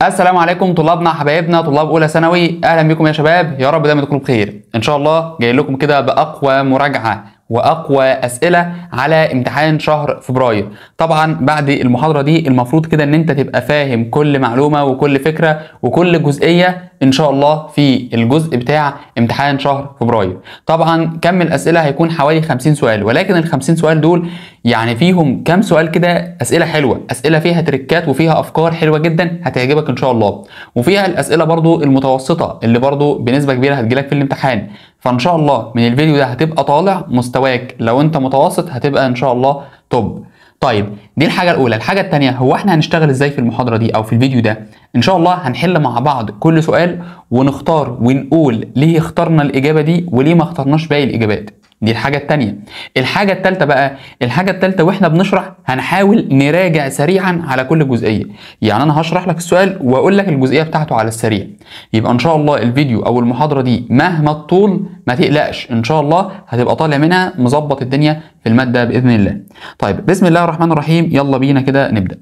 السلام عليكم طلابنا حبايبنا طلاب اولى ثانوي، اهلا بكم يا شباب. يا رب دايما تكونوا بخير ان شاء الله. جاي لكم كده باقوى مراجعه واقوى اسئله على امتحان شهر فبراير. طبعا بعد المحاضره دي المفروض كده ان انت تبقى فاهم كل معلومه وكل فكره وكل جزئيه ان شاء الله في الجزء بتاع امتحان شهر فبراير. طبعا كم الاسئله هيكون حوالي 50 سؤال، ولكن ال 50 سؤال دول يعني فيهم كام سؤال كده اسئله حلوه، اسئله فيها تريكات وفيها افكار حلوه جدا هتعجبك ان شاء الله، وفيها الاسئله برضو المتوسطه اللي برضو بنسبه كبيره هتجيلك في الامتحان. فان شاء الله من الفيديو ده هتبقى طالع مستواك، لو انت متوسط هتبقى ان شاء الله توب. طيب دي الحاجه الاولى. الحاجه الثانيه، هو احنا هنشتغل ازاي في المحاضره دي او في الفيديو ده؟ ان شاء الله هنحل مع بعض كل سؤال ونختار ونقول ليه اخترنا الاجابه دي وليه ما اخترناش باقي الاجابات. دي الحاجه الثانيه. الحاجه الثالثه بقى، الحاجه الثالثه واحنا بنشرح هنحاول نراجع سريعا على كل جزئيه. يعني انا هشرح لك السؤال واقول لك الجزئيه بتاعته على السريع. يبقى ان شاء الله الفيديو او المحاضره دي مهما الطول ما تقلقش، ان شاء الله هتبقى طالع منها مظبط الدنيا في الماده باذن الله. طيب بسم الله الرحمن الرحيم، يلا بينا كده نبدا.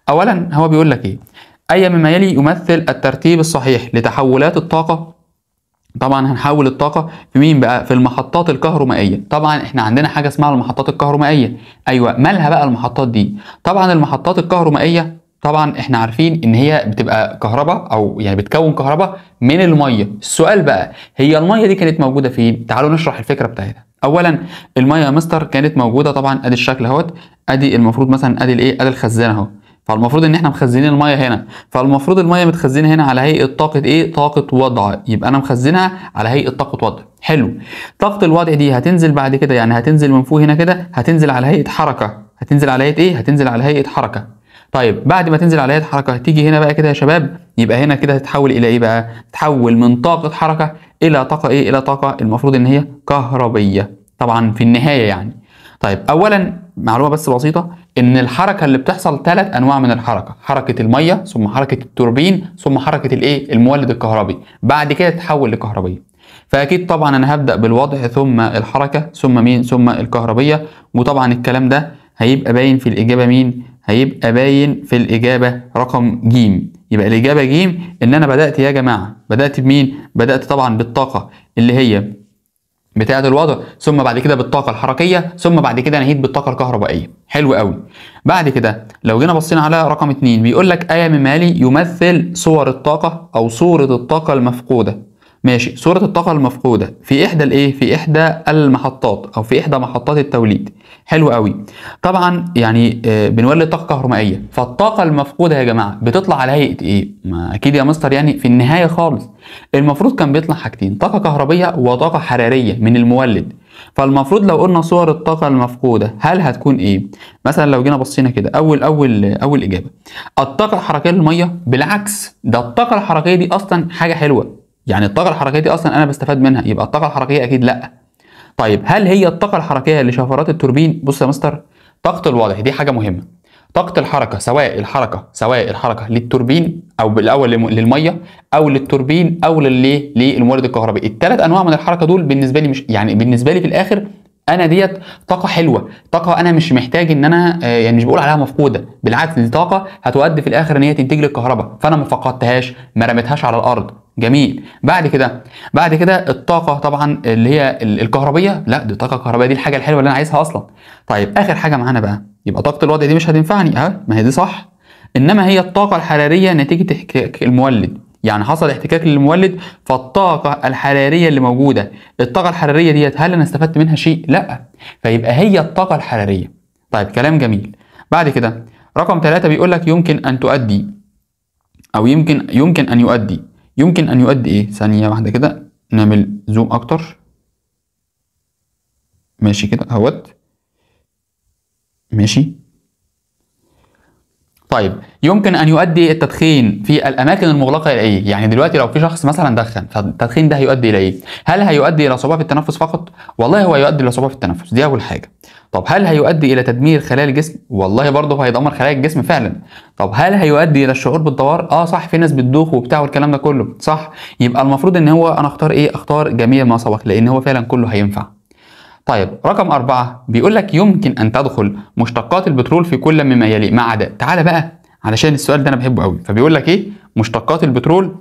اولا هو بيقول لك ايه؟ اي مما يلي يمثل الترتيب الصحيح لتحولات الطاقه. طبعا هنحول الطاقه في مين بقى؟ في المحطات الكهرومائيه. طبعا احنا عندنا حاجه اسمها المحطات الكهرومائيه. ايوه، مالها بقى المحطات دي؟ طبعا المحطات الكهرومائيه طبعا احنا عارفين ان هي بتبقى كهرباء او يعني بتكون كهرباء من الميه. السؤال بقى، هي الميه دي كانت موجوده فين؟ تعالوا نشرح الفكره بتاعتها. اولا الميه يا مستر كانت موجوده، طبعا ادي الشكل اهوت، ادي المفروض مثلا ادي الايه؟ ادي الخزان اهو. فالمفروض ان احنا مخزنين الميه هنا، فالمفروض الميه متخزنه هنا على هيئه طاقه ايه؟ طاقه وضع. يبقى انا مخزنها على هيئه طاقه وضع. حلو. طاقه الوضع دي هتنزل بعد كده، يعني هتنزل من فوق هنا كده، هتنزل على هيئه حركه. هتنزل على هيئه ايه؟ هتنزل على هيئه حركه. طيب بعد ما تنزل على هيئه حركه هتيجي هنا بقى كده يا شباب، يبقى هنا كده هتتحول الى ايه بقى؟ تتحول من طاقه حركه الى طاقه ايه؟ الى طاقه المفروض ان هي كهربيه طبعا في النهايه يعني. طيب اولا معلومه بس بسيطه، ان الحركه اللي بتحصل 3 انواع من الحركه: حركه الميه، ثم حركه التوربين، ثم حركه الايه؟ المولد الكهربي. بعد كده تتحول لكهربيه. فاكيد طبعا انا هبدا بالوضع ثم الحركه ثم مين؟ ثم الكهربيه. وطبعا الكلام ده هيبقى باين في الاجابه مين؟ هيبقى باين في الاجابه رقم ج. يبقى الاجابه ج ان انا بدات يا جماعه، بدات بمين؟ بدات طبعا بالطاقه اللي هي بتاعة الوضع، ثم بعد كده بالطاقة الحركية، ثم بعد كده نهيت بالطاقة الكهربائية. حلو قوي. بعد كده لو جينا بصينا على رقم 2 بيقول لك آية مما يلي يمثل صور الطاقة أو صورة الطاقة المفقودة. ماشي، صورة الطاقة المفقودة في إحدى الإيه؟ في إحدى المحطات أو في إحدى محطات التوليد. حلو قوي. طبعا يعني بنولد طاقة كهرومائية، فالطاقة المفقودة يا جماعة بتطلع على هيئة إيه؟ ما أكيد يا مستر يعني في النهاية خالص المفروض كان بيطلع حاجتين: طاقة كهربية وطاقة حرارية من المولد. فالمفروض لو قلنا صور الطاقة المفقودة هل هتكون إيه؟ مثلا لو جينا بصينا كده، أول إجابة الطاقة الحركية للمية. بالعكس، ده الطاقة الحركية دي أصلا حاجة حلوة، يعني الطاقة الحركية دي أصلا أنا بستفاد منها، يبقى الطاقة الحركية أكيد لأ. طيب هل هي الطاقة الحركية لشفرات التوربين؟ بص يا مستر، طاقة الوضع دي حاجة مهمة. طاقة الحركة سواء الحركة للتوربين أو بالأول للمية أو للتوربين أو للمولد الكهربائي. الثلاث أنواع من الحركة دول بالنسبة لي مش يعني بالنسبة لي في الآخر أنا ديت طاقة حلوة، طاقة أنا مش محتاج إن أنا يعني مش بقول عليها مفقودة، بالعكس دي طاقة هتؤدي في الآخر إن هي تنتج لي الكهرباء، فأنا ما فقدتهاش، ما رميتهاش على الأرض. جميل. بعد كده الطاقة طبعا اللي هي الكهربية، لا دي الطاقة الكهربائية دي الحاجة الحلوة اللي أنا عايزها أصلا. طيب آخر حاجة معانا بقى، يبقى طاقة الوضع دي مش هتنفعني ما هي دي صح، إنما هي الطاقة الحرارية نتيجة احتكاك المولد، يعني حصل احتكاك للمولد فالطاقة الحرارية اللي موجودة، الطاقة الحرارية ديت هل أنا استفدت منها شيء؟ لا، فيبقى هي الطاقة الحرارية. طيب كلام جميل. بعد كده رقم 3 بيقول لك يمكن أن تؤدي أو يمكن أن يؤدي إيه؟ ثانية واحدة كده نعمل زوم أكتر. ماشي كده اهوت. ماشي. طيب يمكن ان يؤدي التدخين في الاماكن المغلقه الى ايه؟ يعني دلوقتي لو في شخص مثلا دخن، فالتدخين ده هيؤدي الى ايه؟ هل هيؤدي الى صعوبه في التنفس فقط؟ والله هو هيؤدي الى صعوبه في التنفس، دي اول حاجه. طب هل هيؤدي الى تدمير خلايا الجسم؟ والله برضه هو هيدمر خلايا الجسم فعلا. طب هل هيؤدي الى الشعور بالدوار؟ صح، في ناس بتدوخ وبتاع والكلام ده كله، صح. يبقى المفروض ان هو انا اختار ايه؟ اختار جميع ما سبق، لان هو فعلا كله هينفع. طيب رقم 4 بيقول لك يمكن أن تدخل مشتقات البترول في كل مما يلي ما عدا. تعالى بقى علشان السؤال ده أنا بحبه قوي. فبيقول لك إيه؟ مشتقات البترول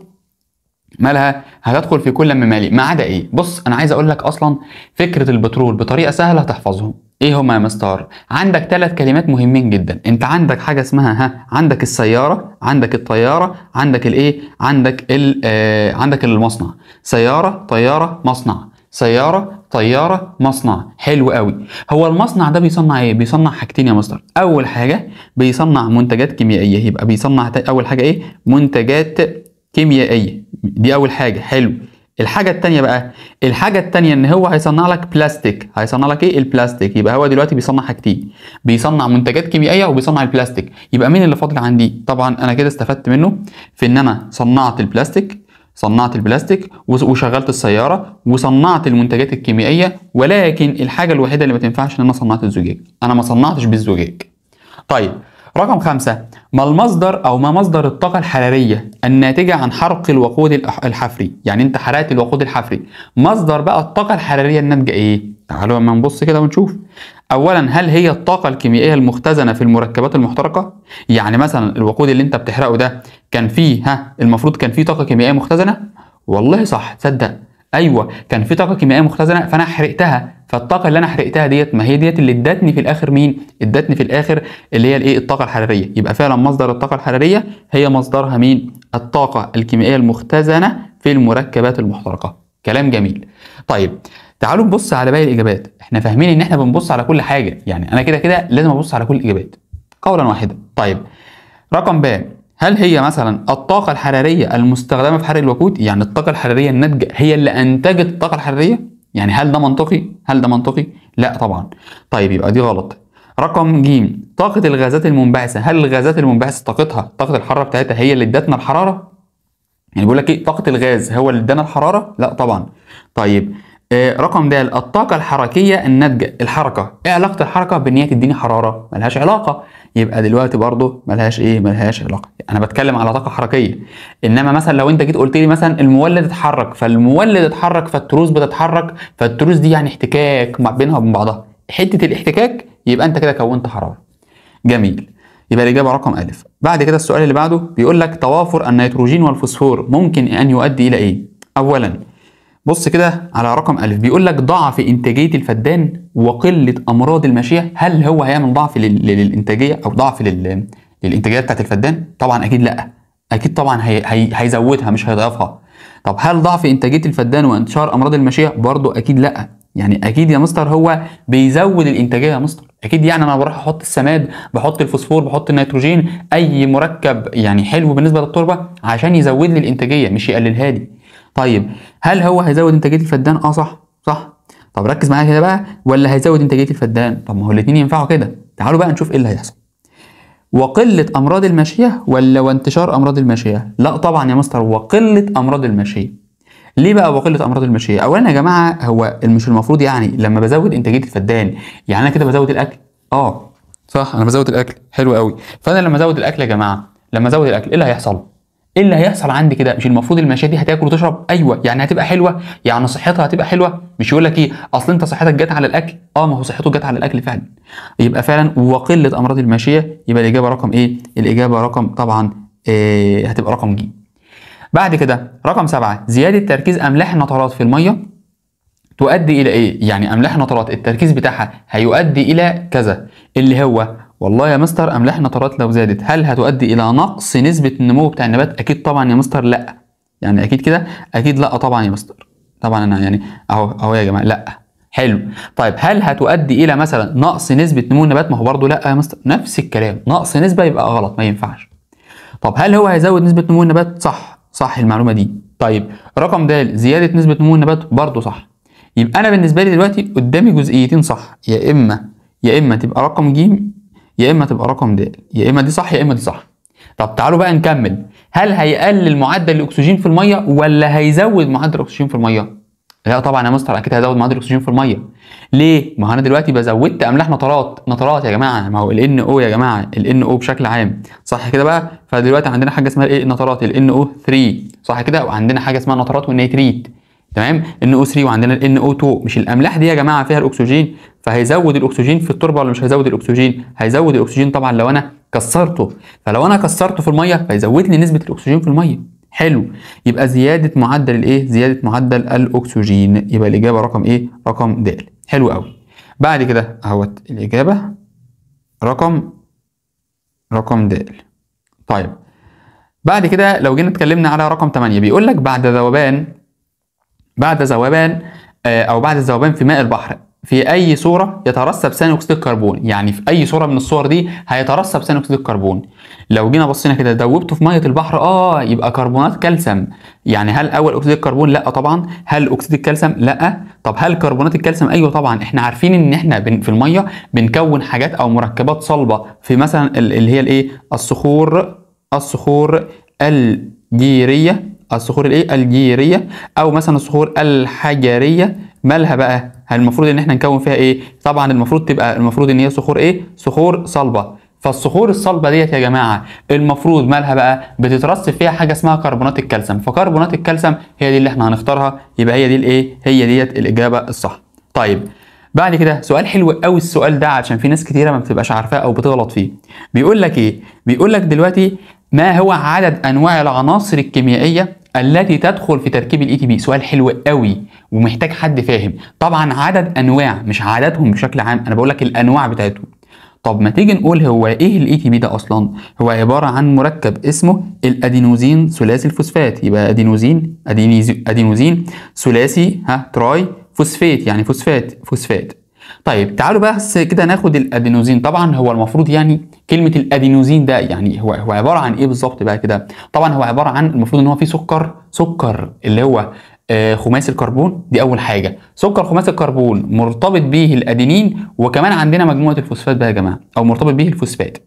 مالها هتدخل في كل ممالي ما عدا ايه؟ بص انا عايز اقول لك اصلا فكره البترول بطريقه سهله هتحفظهم. ايه هما يا مستر؟ عندك 3 كلمات مهمين جدا. انت عندك حاجه اسمها عندك السياره، عندك الطياره، عندك الايه؟ عندك عندك المصنع. سياره، طياره، مصنع. سياره، طياره، مصنع. حلو قوي. هو المصنع ده بيصنع ايه؟ بيصنع حاجتين يا مستر. اول حاجه بيصنع منتجات كيميائيه، يبقى بيصنع اول حاجه ايه؟ منتجات كيميائيه. دي اول حاجه. حلو. الحاجه الثانيه بقى، الحاجه الثانيه ان هو هيصنع لك بلاستيك. هيصنع لك ايه؟ البلاستيك. يبقى هو دلوقتي بيصنع حاجتين، بيصنع منتجات كيميائيه وبيصنع البلاستيك. يبقى مين اللي فاضل عندي؟ طبعا انا كده استفدت منه في ان انا صنعت البلاستيك، صنعت البلاستيك وشغلت السياره وصنعت المنتجات الكيميائيه، ولكن الحاجه الوحيده اللي ما تنفعش ان انا صنعت الزجاج. انا ما صنعتش بالزجاج. طيب رقم 5، ما المصدر او ما مصدر الطاقة الحرارية الناتجة عن حرق الوقود الحفري؟ يعني انت حرقت الوقود الحفري، مصدر بقى الطاقة الحرارية الناتجة ايه؟ تعالوا اما نبص كده ونشوف. اولا هل هي الطاقة الكيميائية المختزنة في المركبات المحترقة؟ يعني مثلا الوقود اللي انت بتحرقه ده كان فيه المفروض كان فيه طاقة كيميائية مختزنة؟ والله صح، تصدق ايوه كان في طاقه كيميائيه مختزنه فانا حرقتها، فالطاقه اللي انا حرقتها ديت ما هي ديت اللي ادتني في الاخر مين؟ ادتني في الاخر اللي هي الايه؟ الطاقه الحراريه. يبقى فعلا مصدر الطاقه الحراريه هي مصدرها مين؟ الطاقه الكيميائيه المختزنه في المركبات المحترقه. كلام جميل. طيب تعالوا نبص على باقي الاجابات. احنا فاهمين ان احنا بنبص على كل حاجه، يعني انا كده كده لازم ابص على كل الاجابات قولا واحدا. طيب رقم ب، هل هي مثلا الطاقة الحرارية المستخدمة في حرق الوقود؟ يعني الطاقة الحرارية الناتجة هي اللي أنتجت الطاقة الحرارية؟ يعني هل ده منطقي؟ هل ده منطقي؟ لا طبعا. طيب يبقى دي غلط. رقم ج، طاقة الغازات المنبعثة، هل الغازات المنبعثة طاقتها، طاقة الحرارة بتاعتها هي اللي ادتنا الحرارة؟ يعني بيقول لك ايه؟ طاقة الغاز هو اللي ادانا الحرارة؟ لا طبعا. طيب رقم د، الطاقة الحركية الناتجة، الحركة، ايه علاقة الحركة بان هي تديني حرارة؟ ملهاش علاقة. يبقى دلوقتي برضه ملهاش ايه؟ ملهاش علاقة. انا بتكلم على طاقة حركية. انما مثلا لو انت جيت قلت لي مثلا المولد اتحرك، فالمولد اتحرك فالتروس بتتحرك، فالتروس دي يعني احتكاك بينها وبين بعضها، حتة الاحتكاك، يبقى انت كده كونت حرارة. جميل. يبقى الإجابة رقم أ. بعد كده السؤال اللي بعده بيقول لك توافر النيتروجين والفوسفور ممكن أن يؤدي إلى إيه؟ أولا بص كده على رقم أ، بيقول لك ضعف إنتاجية الفدان وقلة أمراض الماشية. هل هو هيعمل ضعف للإنتاجية أو ضعف للإنتاجية بتاعت الفدان؟ طبعا أكيد لأ. أكيد طبعا هيزودها مش هيضعفها. طب هل ضعف إنتاجية الفدان وانتشار أمراض الماشية؟ برضو أكيد لأ. يعني اكيد يا مستر هو بيزود الانتاجيه يا مستر. اكيد يعني انا بروح احط السماد، بحط الفوسفور، بحط النيتروجين، اي مركب يعني حلو بالنسبه للتربه عشان يزود لي الانتاجيه مش يقللها لي. طيب هل هو هيزود انتاجيه الفدان؟ صح صح. طب ركز معايا كده بقى، ولا هيزود انتاجيه الفدان؟ طب ما هو الاثنين ينفعوا كده. تعالوا بقى نشوف ايه اللي هيحصل. وقله امراض الماشيه ولا وانتشار امراض الماشيه؟ لا طبعا يا مستر وقله امراض الماشيه. ليه بقى وقله امراض الماشيه؟ اولا يا جماعه هو مش المفروض يعني لما بزود انتاجيه الفدان يعني انا كده بزود الاكل؟ صح انا بزود الاكل. حلو قوي. فانا لما ازود الاكل يا جماعه، لما ازود الاكل ايه اللي هيحصل؟ ايه اللي هيحصل عندي كده؟ مش المفروض الماشيه دي هتاكل وتشرب؟ ايوه يعني هتبقى حلوه، يعني صحتها هتبقى حلوه. مش يقول لك ايه اصل انت صحتك جت على الاكل؟ ما هو صحته جت على الاكل فعلا. يبقى فعلا وقله امراض الماشيه. يبقى الاجابه رقم ايه؟ الاجابه رقم طبعا هتبقى رقم ج. بعد كده رقم 7، زيادة تركيز أملاح النترات في المية تؤدي إلى إيه؟ يعني أملاح النترات التركيز بتاعها هيؤدي إلى كذا، اللي هو والله يا مستر أملاح النترات لو زادت هل هتؤدي إلى نقص نسبة النمو بتاع النبات؟ أكيد طبعا يا مستر لأ. يعني أكيد كده؟ أكيد لأ طبعا يا مستر. طبعا أنا يعني أهو يا جماعة لأ. حلو. طيب هل هتؤدي إلى مثلا نقص نسبة نمو النبات؟ ما هو برضه لأ يا مستر، نفس الكلام، نقص نسبة يبقى غلط ما ينفعش. طب هل هو هيزود نسبة نمو النبات؟ صح المعلومة دي. طيب رقم د، زيادة نسبة نمو النبات برضه صح. يبقى أنا بالنسبة لي دلوقتي قدامي جزئيتين صح، يا إما تبقى رقم ج يا إما تبقى رقم د، يا إما دي صح يا إما دي صح. طب تعالوا بقى نكمل. هل هيقلل معدل الأكسجين في المية ولا هيزود معدل الأكسجين في المية؟ لا طبعا يا مستر اكيد هيزود معدل الاكسجين في الميه. ليه؟ ما هو انا دلوقتي بزودت املاح نترات يا جماعه، ما هو ال NO يا جماعه، ال NO بشكل عام صح كده بقى. فدلوقتي عندنا حاجه اسمها ايه؟ نترات، ال NO3 صح كده، وعندنا حاجه اسمها نترات والنيتريت تمام، NO3 وعندنا ال NO2. مش الاملاح دي يا جماعه فيها الاكسجين؟ فهيزود الاكسجين في التربه ولا مش هيزود الاكسجين؟ هيزود الاكسجين طبعا لو انا كسرته. فلو انا كسرته في الميه فيزود لي نسبه الاكسجين في الميه. حلو. يبقى زياده معدل الايه؟ زياده معدل الاكسجين. يبقى الاجابه رقم ايه؟ رقم د. حلو قوي. بعد كده اهوت الاجابه رقم د. طيب بعد كده لو جينا اتكلمنا على رقم 8 بيقول لك بعد ذوبان او بعد الذوبان في ماء البحر في اي صوره يترسب ثاني اكسيد الكربون. يعني في اي صوره من الصور دي هيترسب ثاني اكسيد الكربون. لو جينا بصينا كده دوبته في ميه البحر يبقى كربونات كالسيوم. يعني هل اول اكسيد الكربون؟ لا طبعا. هل اكسيد الكالسيوم؟ لا. طب هل كربونات الكالسيوم؟ ايوه طبعا. احنا عارفين ان احنا في الميه بنكون حاجات او مركبات صلبه في مثلا اللي هي الايه؟ الصخور الجيريه، الجيريه، او مثلا الصخور الحجريه. مالها بقى؟ هل المفروض ان احنا نكون فيها ايه؟ طبعا المفروض ان هي صخور ايه؟ صخور صلبه. فالصخور الصلبه ديت يا جماعه المفروض مالها بقى؟ بتترسب فيها حاجه اسمها كربونات الكالسيوم. فكربونات الكالسيوم هي دي اللي احنا هنختارها. يبقى هي دي الايه؟ هي ديت الاجابه الصح. طيب بعد كده سؤال حلو قوي السؤال ده عشان في ناس كتيره ما بتبقاش عارفاه او بتغلط فيه. بيقول لك ايه؟ بيقول لك دلوقتي ما هو عدد انواع العناصر الكيميائيه التي تدخل في تركيب الاي تي بي؟ سؤال حلو قوي ومحتاج حد فاهم. طبعا عدد انواع مش عددهم بشكل عام، انا بقول لك الانواع بتاعتهم. طب ما تيجي نقول هو ايه الاي تي بي ده اصلا؟ هو عباره عن مركب اسمه الادينوزين ثلاثي الفوسفات. يبقى ادينوزين ثلاثي تراي فوسفات، يعني فوسفات. طيب تعالوا بس كده ناخد الادينوزين. طبعا هو المفروض يعني كلمه الادينوزين ده يعني هو عباره عن ايه بالظبط بقى كده؟ طبعا هو عباره عن المفروض ان هو فيه سكر اللي هو خماسي الكربون. دي اول حاجه. سكر خماسي الكربون مرتبط به الادينين، وكمان عندنا مجموعه الفوسفات بقى يا جماعه، او مرتبط به الفوسفات.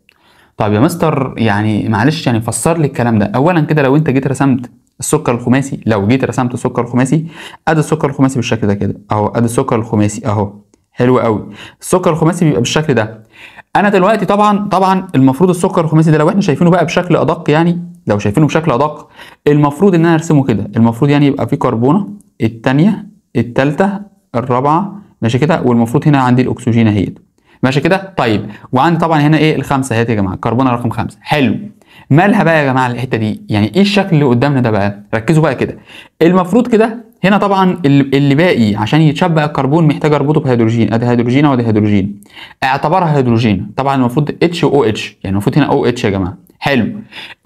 طيب يا مستر يعني معلش يعني فسر لي الكلام ده. اولا كده لو انت جيت رسمت السكر الخماسي، ادي السكر الخماسي بالشكل ده كده اهو. ادي السكر الخماسي اهو. حلو قوي. السكر الخماسي بيبقى بالشكل ده. انا دلوقتي طبعا المفروض السكر الخماسي ده لو احنا شايفينه بقى بشكل ادق، يعني لو شايفينه بشكل ادق المفروض ان انا ارسمه كده. المفروض يعني يبقى في كربونه الثانيه الثالثه الرابعه ماشي كده، والمفروض هنا عندي الاكسجين اهيت ماشي كده. طيب وعندي طبعا هنا ايه؟ الخمسه اهيت يا جماعه، كربونه رقم 5. حلو. مالها بقى يا جماعه الحته دي؟ يعني ايه الشكل اللي قدامنا ده بقى؟ ركزوا بقى كده. المفروض كده هنا طبعا اللي باقي عشان يتشبع الكربون محتاج اربطه بهيدروجين. ادي هيدروجين وادي هيدروجين، اعتبرها هيدروجين. طبعا المفروض اتش او اتش، يعني المفروض هنا او اتش يا جماعه. حلو.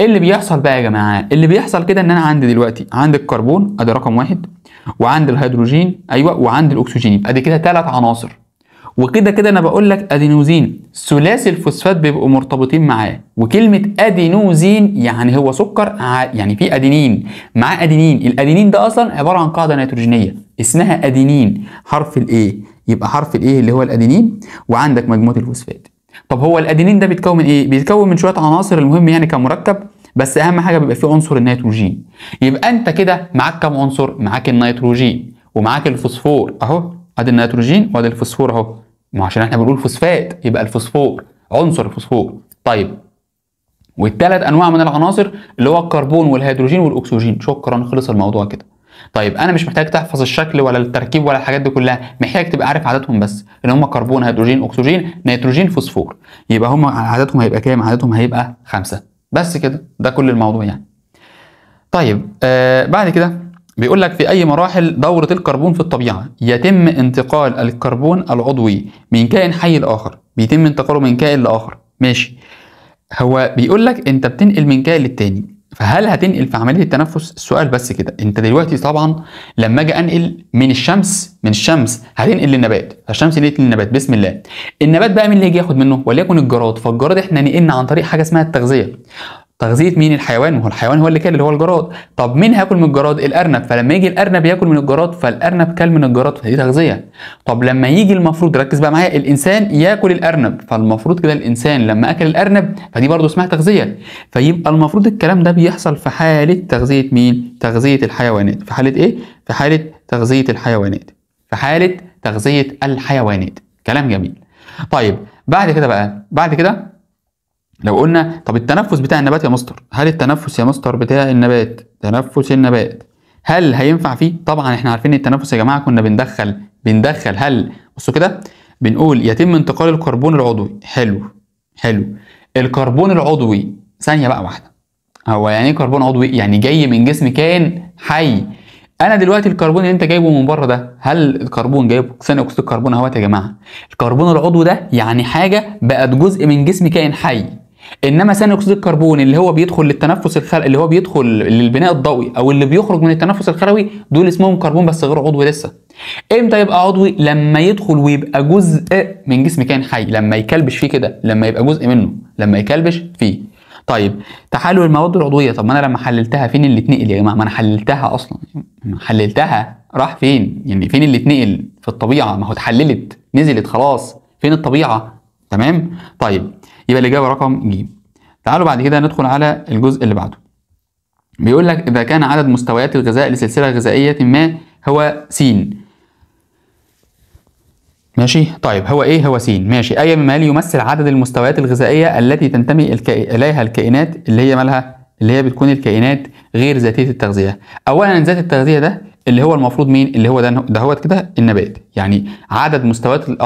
ايه اللي بيحصل بقى يا جماعه؟ اللي بيحصل كده ان انا عندي دلوقتي عندي الكربون ادي رقم 1، وعندي الهيدروجين ايوه، وعندي الاكسجين. يبقى ادي كده 3 عناصر. وكده انا بقول لك ادينوزين ثلاثي الفوسفات بيبقوا مرتبطين معاه. وكلمه ادينوزين يعني هو سكر يعني في ادينين مع ادينين. الادينين ده اصلا عباره عن قاعده نيتروجينيه اسمها ادينين، حرف الايه. يبقى حرف الايه اللي هو الادينين، وعندك مجموعه الفوسفات. طب هو الادينين ده بيتكون من ايه؟ بيتكون من شويه عناصر. المهم يعني كمركب، بس اهم حاجه بيبقى فيه عنصر النيتروجين. يبقى انت كده معاك كام عنصر؟ معاك النيتروجين ومعاك الفوسفور اهو. ادي النيتروجين وادي الفوسفور اهو. ما عشان احنا بنقول فوسفات يبقى الفوسفور، عنصر الفوسفور. طيب والثلاث انواع من العناصر اللي هو الكربون والهيدروجين والاكسجين. شكرا، خلص الموضوع كده. طيب انا مش محتاج تحفظ الشكل ولا التركيب ولا الحاجات دي كلها، محتاج تبقى عارف عددهم بس، اللي هم كربون هيدروجين اكسجين نيتروجين فوسفور. يبقى هم عددهم هيبقى كام؟ عددهم هيبقى 5 بس كده. ده كل الموضوع يعني. طيب بعد كده بيقول لك في أي مراحل دورة الكربون في الطبيعة يتم انتقال الكربون العضوي من كائن حي لآخر؟ بيتم انتقاله من كائن لآخر ماشي. هو بيقول لك أنت بتنقل من كائن للتاني، فهل هتنقل في عملية التنفس؟ السؤال بس كده. أنت دلوقتي طبعا لما أجي أنقل من الشمس هتنقل للنبات، فالشمس نقلت للنبات بسم الله. النبات بقى مين اللي يجي ياخد منه؟ وليكن الجراد. فالجراد احنا نقلنا عن طريق حاجة اسمها التغذية. تغذيه مين؟ الحيوان. وهو الحيوان هو اللي كل اللي هو الجراد. طب مين هياكل من الجراد؟ الارنب. فلما يجي الارنب ياكل من الجراد فالارنب كل من الجراد، فدي تغذيه. طب لما يجي المفروض ركز بقى معايا الانسان ياكل الارنب، فالمفروض كده الانسان لما اكل الارنب فدي برضه اسمها تغذيه. فيبقى المفروض الكلام ده بيحصل في حاله تغذيه مين؟ تغذيه الحيوانات. في حاله ايه؟ في حاله تغذيه الحيوانات. في حاله تغذيه الحيوانات. كلام جميل. طيب بعد كده لو قلنا طب التنفس بتاع النبات يا مستر، هل التنفس يا مستر بتاع النبات، تنفس النبات هل هينفع فيه؟ طبعا احنا عارفين التنفس يا جماعه كنا بندخل هل بصوا كده بنقول يتم انتقال الكربون العضوي. حلو. الكربون العضوي، ثانيه بقى واحده، هو يعني ايه كربون عضوي؟ يعني جاي من جسم كائن حي. انا دلوقتي الكربون اللي انت جايبه من بره ده، هل الكربون جايب ثاني اكسيد الكربون اهوت يا جماعه؟ الكربون العضوي ده يعني حاجه بقت جزء من جسم كائن حي. انما ثاني اكسيد الكربون اللي هو بيدخل للتنفس الخلوي، اللي هو بيدخل للبناء الضوئي او اللي بيخرج من التنفس الخلوي، دول اسمهم كربون بس غير عضوي لسه. امتى يبقى عضوي؟ لما يدخل ويبقى جزء من جسم كائن حي، لما يكلبش فيه كده، لما يبقى جزء منه، لما يكلبش فيه. طيب تحلل المواد العضويه، طب ما انا لما حللتها فين اللي اتنقل يا جماعه؟ ما انا حللتها اصلا، حللتها راح فين؟ يعني فين اللي اتنقل في الطبيعه؟ ما هو اتحللت نزلت خلاص، فين الطبيعه؟ تمام. طيب يبقى الاجابه رقم ج. تعالوا بعد كده ندخل على الجزء اللي بعده. بيقول لك اذا كان عدد مستويات الغذاء لسلسله غذائيه ما هو س. ماشي. طيب هو ايه هو س؟ ماشي. اي مال يمثل عدد المستويات الغذائيه التي تنتمي اليها الكائنات اللي هي مالها، اللي هي بتكون الكائنات غير ذاتيه التغذيه. اولا ذات التغذيه ده اللي هو المفروض مين؟ اللي هو ده هو كده النبات. يعني عدد مستويات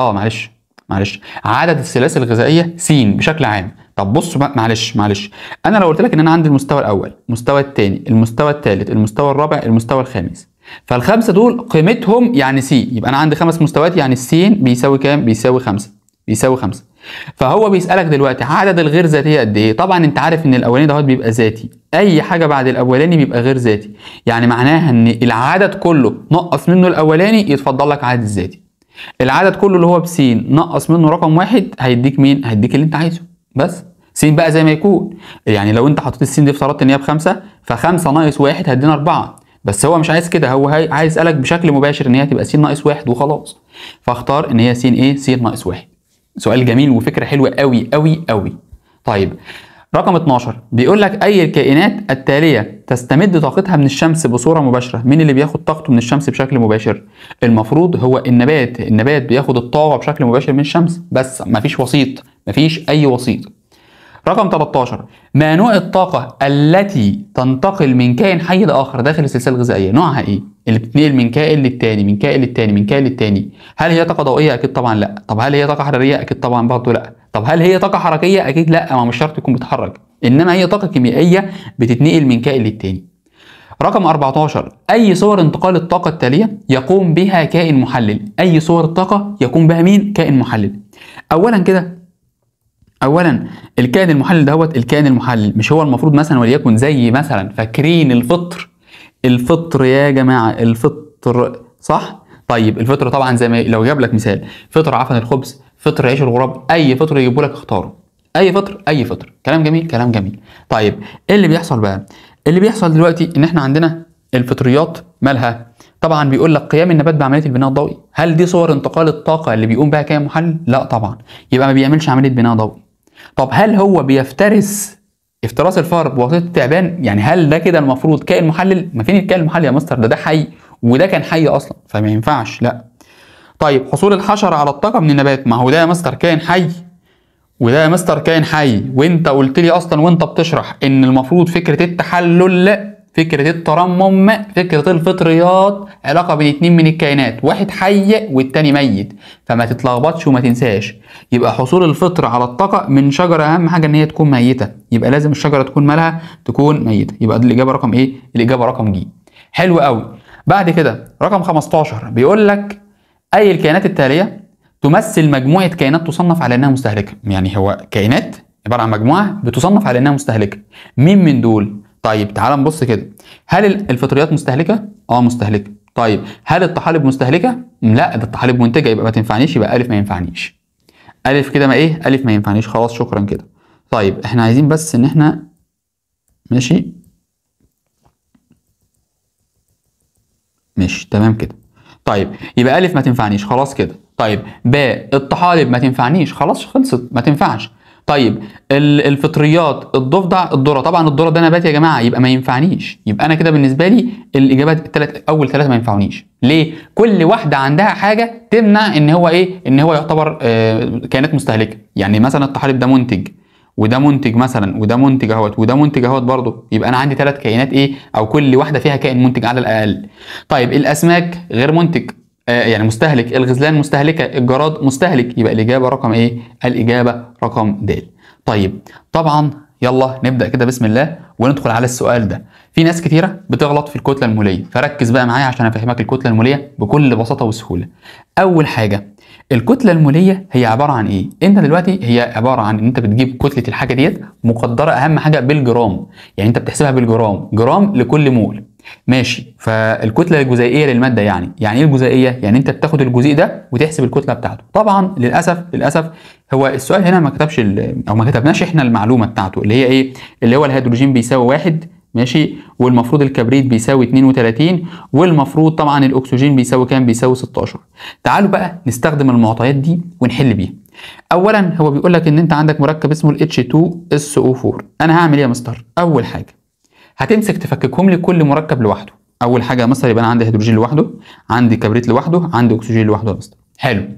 معلش عدد السلاسل الغذائيه س بشكل عام. طب بص بقى، معلش انا لو قلت لك ان انا عندي المستوى الاول، المستوى الثاني، المستوى الثالث، المستوى الرابع، المستوى الخامس، فالخمسه دول قيمتهم يعني س، يبقى انا عندي 5 مستويات، يعني السين بيساوي كام؟ بيساوي 5. بيساوي 5. فهو بيسالك دلوقتي عدد الغير ذاتيه قد ايه؟ طبعا انت عارف ان الاولاني دوت بيبقى ذاتي، اي حاجه بعد الاولاني بيبقى غير ذاتي، يعني معناها ان العدد كله نقص منه الاولاني يتفضل لك عدد الذاتي. العدد كله اللي هو ب س نقص منه رقم واحد هيديك مين؟ هيديك اللي انت عايزه. بس س بقى زي ما يكون، يعني لو انت حطيت السين دي افترضت ان هي ب5، ف5 ناقص 1 هيدينا 4. بس هو مش عايز كده، هو عايز يسألك بشكل مباشر ان هي تبقى س ناقص 1 وخلاص. فاختار ان هي س ايه؟ س ناقص 1. سؤال جميل وفكرة حلوة قوي قوي قوي. طيب رقم 12 بيقول لك اي الكائنات التالية تستمد طاقتها من الشمس بصورة مباشرة. مين اللي بياخد طاقته من الشمس بشكل مباشر؟ المفروض هو النبات. النبات بياخد الطاقة بشكل مباشر من الشمس، بس مفيش وسيط، مفيش اي وسيط. رقم 13 ما نوع الطاقة التي تنتقل من كائن حي لآخر داخل السلسلة الغذائية؟ نوعها ايه؟ اللي بتتنقل من كائن للتاني، من كائن للتاني، من كائن للتاني. هل هي طاقة ضوئية؟ أكيد طبعا لا. طب هل هي طاقة حرارية؟ أكيد طبعا برضه لا. طب هل هي طاقة حركية؟ أكيد لا، ما مش شرط يكون بيتحرك، إنما هي طاقة كيميائية بتتنقل من كائن للتاني. رقم 14 أي صور انتقال الطاقة التالية يقوم بها كائن محلل. أي صور الطاقة يقوم بها مين؟ كائن محلل. اولا الكائن المحلل دهوت، الكائن المحلل مش هو المفروض مثلا وليكن زي مثلا فاكرين الفطر يا جماعه، الفطر صح؟ طيب الفطر طبعا زي ما لو جاب لك مثال فطر عفن الخبز، فطر عيش الغراب، اي فطر يجيبوا لك اختاره، اي فطر. كلام جميل كلام جميل. طيب ايه اللي بيحصل بقى؟ اللي بيحصل دلوقتي ان احنا عندنا الفطريات مالها؟ طبعا بيقول لك قيام النبات بعمليه البناء الضوئي. هل دي صور انتقال الطاقه اللي بيقوم بها كائن محلل؟ لا طبعا، يبقى ما بيعملش عمليه بناء ضوئي. طب هل هو بيفترس افتراس الفار بواسطه التعبان؟ يعني هل ده كده المفروض كائن محلل؟ ما فين الكائن المحلل يا مستر؟ ده حي وده كان حي اصلا، فما ينفعش لا. طيب حصول الحشره على الطاقه من النبات، ما هو ده يا مستر كائن حي وده يا مستر كائن حي، وانت قلت لي اصلا وانت بتشرح ان المفروض فكره التحلل، فكره الترمم، فكره الفطريات علاقه بين اتنين من الكائنات، واحد حي والتاني ميت، فما تتلخبطش وما تنساش. يبقى حصول الفطر على الطاقه من شجره اهم حاجه ان هي تكون ميته، يبقى لازم الشجره تكون مالها؟ تكون ميته. يبقى دي الاجابه رقم ايه؟ الاجابه رقم ج. حلو قوي. بعد كده رقم 15 بيقول لك اي الكائنات التاليه تمثل مجموعه كائنات تصنف على انها مستهلكه. يعني هو كائنات عباره عن مجموعه بتصنف على انها مستهلكه. مين من دول؟ طيب تعال نبص كده. هل الفطريات مستهلكه؟ مستهلكه. طيب هل الطحالب مستهلكه؟ لا، ده الطحالب منتجه، يبقى ما تنفعنيش، يبقى الف ما ينفعنيش. الف كده ما ايه؟ الف ما ينفعنيش، خلاص شكرا كده. طيب احنا عايزين بس ان احنا ماشي تمام كده. طيب يبقى الف ما تنفعنيش، خلاص كده. طيب باء الطحالب ما تنفعنيش، خلاص خلصت ما تنفعش. طيب الفطريات الضفدع الذره، طبعا الذره ده نبات يا جماعه، يبقى ما ينفعنيش. يبقى انا كده بالنسبه لي الاجابات اول ثلاثه ما ينفعونيش. ليه؟ كل واحده عندها حاجه تمنع ان هو ايه؟ ان هو يعتبر كائنات مستهلكه. يعني مثلا الطحالب ده منتج وده منتج مثلا وده منتج اهوت وده منتج اهوت برضه، يبقى انا عندي 3 كائنات ايه؟ او كل واحده فيها كائن منتج على الاقل. طيب الاسماك غير منتج، يعني مستهلك، الغزلان مستهلكه، الجراد مستهلك، يبقى الاجابه رقم ايه؟ الاجابه رقم د. طيب طبعا يلا نبدا كده بسم الله وندخل على السؤال ده. في ناس كتيره بتغلط في الكتله الموليه، فركز بقى معايا عشان افهمك الكتله الموليه بكل بساطه وسهوله. اول حاجه، الكتله الموليه هي عباره عن ايه؟ انت دلوقتي هي عباره عن ان انت بتجيب كتله الحاجه ديت مقدره اهم حاجه بالجرام، يعني انت بتحسبها بالجرام، جرام لكل مول. ماشي، فالكتله الجزيئيه للماده يعني ايه الجزيئيه؟ يعني انت بتاخد الجزيء ده وتحسب الكتله بتاعته. طبعا للاسف هو السؤال هنا ما كتبش او ما كتبناش احنا المعلومه بتاعته اللي هي ايه؟ اللي هو الهيدروجين بيساوي 1 ماشي، والمفروض الكبريت بيساوي 32، والمفروض طبعا الاكسجين بيساوي كام؟ بيساوي 16. تعالوا بقى نستخدم المعطيات دي ونحل بيها. اولا هو بيقول لك ان انت عندك مركب اسمه ال H2SO4. انا هعمل ايه يا مستر؟ اول حاجه هتمسك تفككهم لي كل مركب لوحده. اول حاجه يا مستر يبقى انا عندي هيدروجين لوحده، عندي كبريت لوحده، عندي اكسجين لوحده يا مستر. حلو.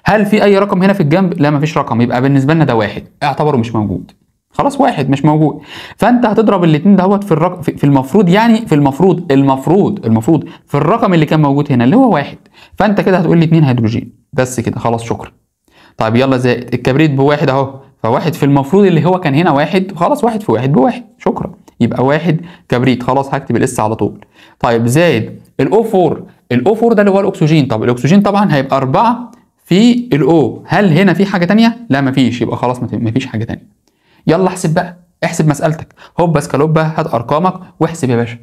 هل في اي رقم هنا في الجنب؟ لا مفيش رقم، يبقى بالنسبه لنا ده واحد، اعتبره مش موجود. خلاص واحد مش موجود. فانت هتضرب الاثنين دهوت في الرقم في المفروض، يعني في المفروض في الرقم اللي كان موجود هنا اللي هو واحد. فانت كده هتقول لي 2 هيدروجين بس كده، خلاص شكرا. طيب يلا زائد الكبريت بواحد اهو، فواحد في المفروض اللي هو كان هنا واحد، خلاص واحد في واحد بواحد، شكرا. يبقى واحد كبريت، خلاص هكتب الاس على طول. طيب زائد الاو 4، الاو 4 ده اللي هو الاكسجين. طب الاكسجين طبعا هيبقى 4 في الاو. هل هنا في حاجه ثانيه؟ لا مفيش، يبقى خلاص مفيش حاجه ثانيه. يلا احسب بقى، احسب مسألتك، هوبا سكالوبا، هات ارقامك واحسب يا باشا.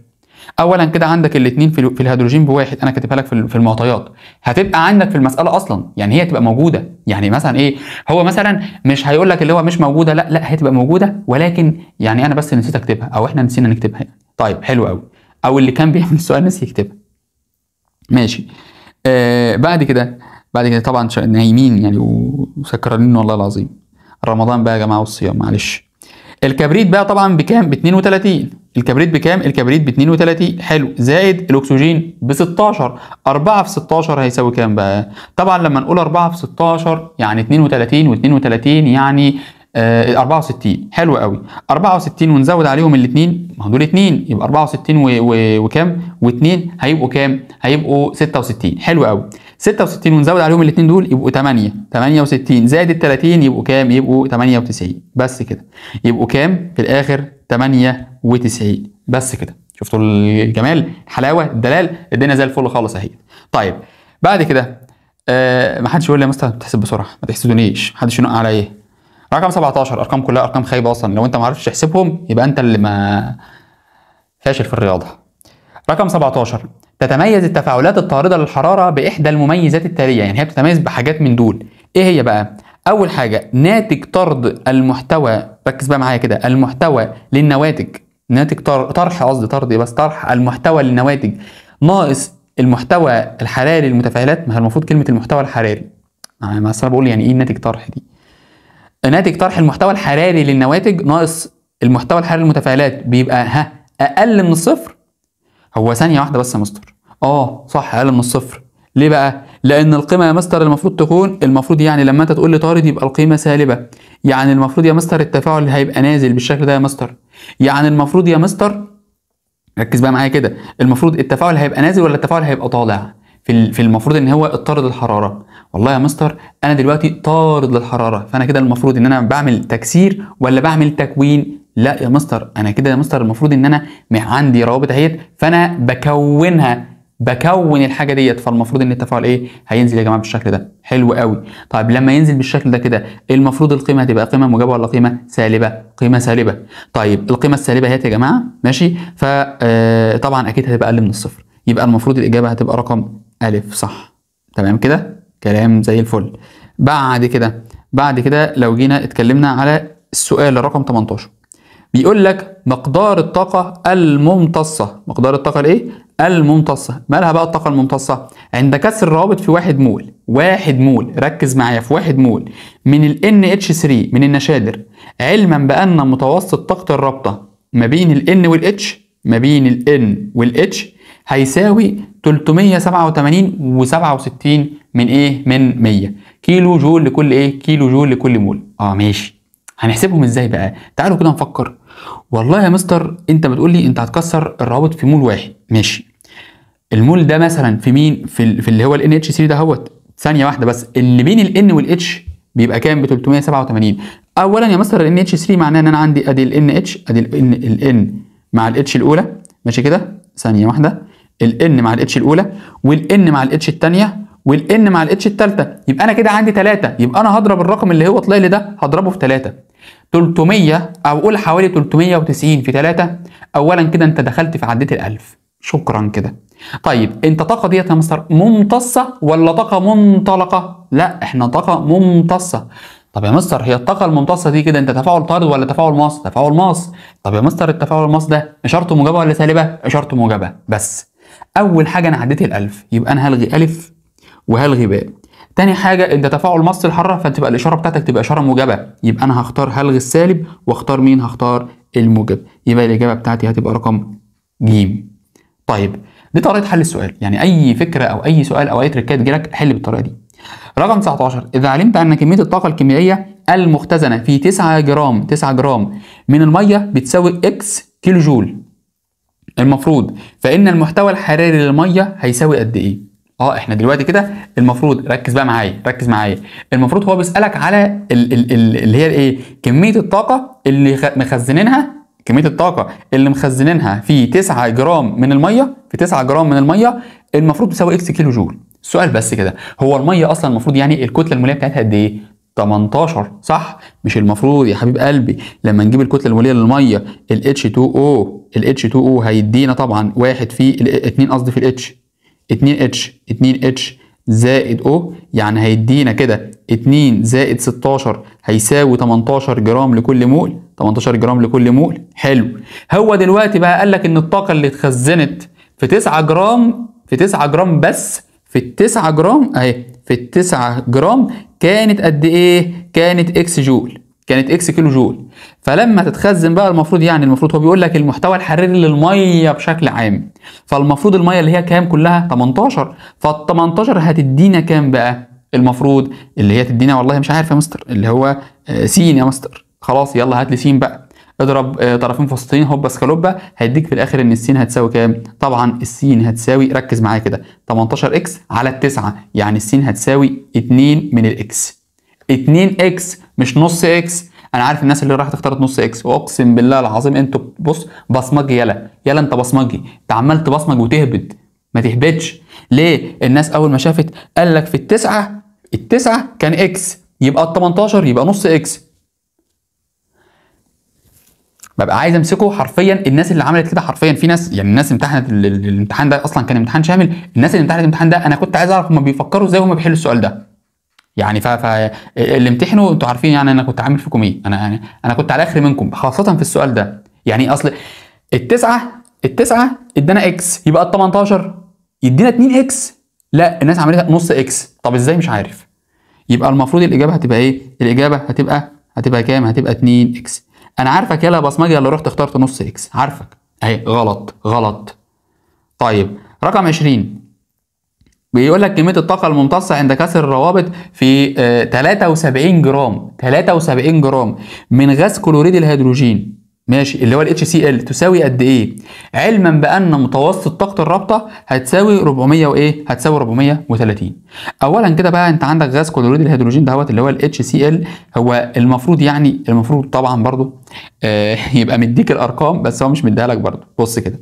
اولا كده عندك الاثنين في الهيدروجين بواحد، انا كاتبها لك في المعطيات، هتبقى عندك في المساله اصلا، يعني هي تبقى موجوده. يعني مثلا ايه، هو مثلا مش هيقول لك اللي هو مش موجوده، لا هتبقى موجوده، ولكن يعني انا بس نسيت اكتبها او احنا نسينا نكتبها يعني. طيب حلو قوي، او اللي كان بيعمل السؤال نسي يكتبها. ماشي. بعد كده طبعا نايمين يعني وسكرانين والله العظيم. رمضان بقى يا جماعه والصيام، معلش. الكبريت بقى طبعا بكام؟ ب 32. الكبريت بكام؟ الكبريت ب 32. حلو. زائد الاكسجين ب 16. 4 في 16 هيساوي كام بقى؟ طبعا لما نقول 4 في 16 يعني 32 و32 يعني 64. حلو قوي. 64 ونزود عليهم الاثنين، ما هو دول 2 يبقى 64 وكام؟ و2 هيبقوا كام؟ هيبقوا 66. حلو قوي. 66 ونزود عليهم الاثنين دول يبقوا 68 زائد ال 30 يبقوا كام؟ يبقوا 98. بس كده. يبقوا كام في الاخر؟ 98 بس كده. شفتوا الجمال، الحلاوه، الدلال، الدنيا زي الفل خالص اهي. طيب بعد كده ما حدش يقول لي يا مستر بتحسب بسرعه، ما تحسدونيش، ما حدش ينق عليا. رقم 17 ارقام كلها ارقام خايبه اصلا، لو انت ما عرفتش تحسبهم يبقى انت اللي ما فاشل في الرياضه. رقم 17، تتميز التفاعلات الطارده للحراره باحدى المميزات التاليه، يعني هي بتتميز بحاجات من دول. ايه هي بقى؟ اول حاجه ناتج طرد المحتوى، ركز بقى معايا كده، المحتوى للنواتج، ناتج طرح، قصدي طرد بس، طرح المحتوى للنواتج ناقص المحتوى الحراري للمتفاعلات. ما هي المفروض كلمه المحتوى الحراري، ما اصل بقول يعني ايه ناتج طرح دي؟ ناتج طرح المحتوى الحراري للنواتج ناقص المحتوى الحراري للمتفاعلات بيبقى اقل من الصفر. هو ثانيه واحده بس يا مستر، صح اقل من الصفر. ليه بقى؟ لان القيمه يا مستر المفروض تكون، المفروض يعني لما انت تقول لي طارد يبقى القيمه سالبه، يعني المفروض يا مستر التفاعل هيبقى نازل بالشكل ده يا مستر. يعني المفروض يا مستر ركز بقى معايا كده، المفروض التفاعل هيبقى نازل ولا التفاعل هيبقى طالع؟ في المفروض ان هو الطارد للحراره. والله يا مستر انا دلوقتي طارد للحراره، فانا كده المفروض ان انا بعمل تكسير ولا بعمل تكوين؟ لا يا مستر، انا كده يا مستر المفروض ان انا عندي روابط اهيت، فانا بكون الحاجه ديت، فالمفروض ان التفاعل ايه؟ هينزل يا جماعه بالشكل ده. حلو قوي. طيب لما ينزل بالشكل ده كده المفروض القيمه هتبقى قيمه موجبه ولا قيمه سالبه؟ قيمه سالبه. طيب القيمه السالبه اهيت يا جماعه، ماشي، فطبعا اكيد هتبقى اقل من الصفر، يبقى المفروض الاجابه هتبقى رقم الف. صح تمام كده، كلام زي الفل. بعد كده لو جينا اتكلمنا على السؤال رقم 18، بيقول لك مقدار الطاقة الممتصة. مقدار الطاقة الايه؟ الممتصة. مالها بقى الطاقة الممتصة؟ عند كسر الروابط في 1 مول، 1 مول، ركز معايا، في 1 مول من ال NH3 من النشادر، علما بأن متوسط طاقة الرابطة ما بين ال N وال H، ما بين ال N وال H هيساوي 387 و67 من ايه؟ من 100 كيلو جول لكل ايه؟ كيلو جول لكل مول. ماشي. هنحسبهم ازاي بقى؟ تعالوا كده نفكر. والله يا مستر انت بتقول لي انت هتكسر الروابط في مول واحد، ماشي. المول ده مثلا في مين؟ في اللي هو ال NH3 ده، ثانيه واحده بس، اللي بين ال N وال H بيبقى كام؟ ب 387. اولا يا مستر ال NH3 معناه ان انا عندي ادي ال NH، ادي ال N مع ال H الاولى، ماشي كده؟ ثانيه واحده، ال N مع ال H الاولى، وال N مع ال H الثانيه، وال N مع ال H الثالثه، يبقى انا كده عندي 3. يبقى انا هضرب الرقم اللي هو طلع لي ده هضربه في 3. 300 او قول حوالي 390 في 3. اولا كده انت دخلت في عديت ال1000. شكرا كده. طيب انت طاقه ديت يا مستر ممتصه ولا طاقه منطلقه؟ لا احنا طاقه ممتصه. طب يا مستر هي الطاقه الممتصه دي كده انت تفاعل طارد ولا تفاعل ماس؟ تفاعل ماس. طب يا مستر التفاعل الماس ده اشارته موجبه ولا سالبه؟ اشارته موجبه. بس اول حاجه انا عديت ال1000 يبقى انا هلغي الف وهلغي باء. تاني حاجه انت تفاعل ماس الحراره فتبقى الاشاره بتاعتك تبقى اشاره موجبه، يبقى انا هختار هلغي السالب واختار مين؟ هختار الموجب. يبقى الاجابه بتاعتي هتبقى رقم ج. طيب دي طريقه حل السؤال، يعني اي فكره او اي سؤال او اي تريكات تجيلك حل بالطريقه دي. رقم 19 اذا علمت ان كميه الطاقه الكيميائيه المختزنه في 9 جرام من الميه بتساوي اكس كيلو جول المفروض، فان المحتوى الحراري للميه هيساوي قد ايه؟ احنا دلوقتي كده المفروض ركز بقى معايا، ركز معايا. المفروض هو بيسالك على اللي هي ايه؟ كميه الطاقه اللي مخزنينها، كميه الطاقه اللي مخزنينها في 9 جرام من الميه، في 9 جرام من الميه المفروض تساوي اكس كيلو جول. السؤال بس كده، هو الميه اصلا المفروض يعني الكتله الموليه بتاعتها قد ايه؟ 18 صح؟ مش المفروض يا حبيب قلبي لما نجيب الكتله الموليه للميه ال H2O، ال H2O هيدينا طبعا 1 في 2 قصدي في ال H 2 H زائد O، يعني هيدينا كده 2 زائد 16 هيساوي 18 جرام لكل مول، 18 جرام لكل مول. حلو. هو دلوقتي بقى قال لك ان الطاقه اللي اتخزنت في 9 جرام، في 9 جرام بس، في ال 9 جرام اهي، في ال 9 جرام كانت قد ايه؟ كانت اكس جول، كانت اكس كيلو جول. فلما تتخزن بقى المفروض يعني المفروض هو بيقول لك المحتوى الحراري للميه بشكل عام، فالمفروض الميه اللي هي كام كلها؟ 18. فال 18 هتدينا كام بقى؟ المفروض اللي هي تدينا والله مش عارف يا مستر، اللي هو س يا مستر. خلاص يلا هات لي س بقى. اضرب طرفين فاصلتين هوبا سكالوبا، هيديك في الاخر ان السين هتساوي كام؟ طبعا السين هتساوي، ركز معايا كده، 18 اكس على التسعة، يعني السين هتساوي 2 من الاكس. 2 اكس مش نص اكس. انا عارف الناس اللي راحت اختارت نص اكس، واقسم بالله العظيم انتوا بص بصمجي، يلا انت بصمجي، انت عمال تبصمج وتهبد. ما تهبدش. ليه؟ الناس اول ما شافت قال لك في التسعة كان اكس، يبقى ال 18 يبقى نص اكس. ببقى عايز امسكه حرفيا. الناس اللي عملت كده حرفيا، في ناس يعني الناس امتحنت الامتحان ده اصلا كان امتحان شامل، الناس اللي امتحنت الامتحان ده انا كنت عايز اعرف هم بيفكروا ازاي وهم بيحلوا السؤال ده. يعني اللي امتحنوا انتوا عارفين يعني انا كنت عامل فيكم ايه، انا كنت على اخر منكم خاصه في السؤال ده. يعني اصل التسعه ادانا اكس، يبقى ال 18 يدينا 2 اكس. لا الناس عملتها نص اكس. طب ازاي؟ مش عارف. يبقى المفروض الاجابه هتبقى ايه؟ الاجابه هتبقى كام؟ هتبقى 2 اكس. انا عارفك يلا بصمجي اللي رحت اخترت نص اكس، عارفك اهي. غلط. طيب رقم 20 بيقول لك كميه الطاقه الممتصه عند كسر الروابط في 73 جرام من غاز كلوريد الهيدروجين، ماشي، اللي هو ال HCl تساوي قد ايه؟ علما بان متوسط طاقه الرابطه هتساوي 400 وايه؟ هتساوي 430. اولا كده بقى انت عندك غاز كلوريد الهيدروجين دهوت اللي هو ال HCl، هو المفروض يعني المفروض طبعا برضو يبقى مديك الارقام، بس هو مش مديها لك برضو. بص كده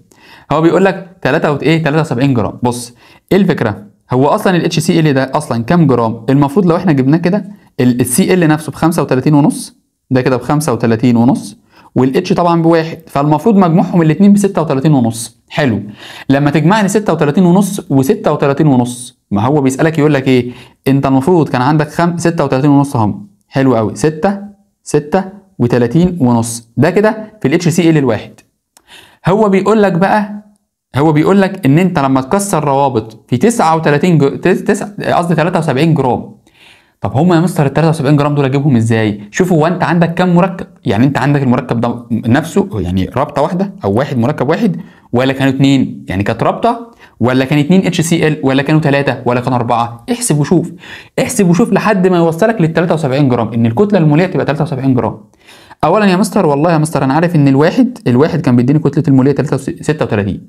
هو بيقول لك 73 جرام. بص ايه الفكره؟ هو اصلا ال HCl ده اصلا كام جرام؟ المفروض لو احنا جبناه كده ال CL نفسه ب 35 ونص، ده كده ب 35 ونص، والاتش طبعا بواحد، فالمفروض مجموعهم الاثنين ب 36 ونص. حلو. لما تجمع لي 36 ونص و36 ونص، ما هو بيسالك يقول لك ايه؟ انت المفروض كان عندك 36 ونص اهم. حلو قوي. 36 ونص ده كده في الاتش سي ال الواحد. هو بيقول لك ان انت لما تكسر روابط في 73 جرام. طب هم يا مستر ال 73 جرام دول اجيبهم ازاي؟ شوفوا هو انت عندك كام مركب؟ يعني انت عندك المركب ده نفسه يعني رابطه واحده او واحد مركب واحد، ولا كانوا اثنين؟ يعني كانت رابطه، ولا كان 2 HCl، ولا كانوا 3، ولا كانوا 4؟ احسب وشوف لحد ما يوصلك لل 73 جرام، ان الكتله الموليه تبقى 73 جرام. اولا يا مستر والله يا مستر انا عارف ان الواحد كان بيديني كتله الموليه 36.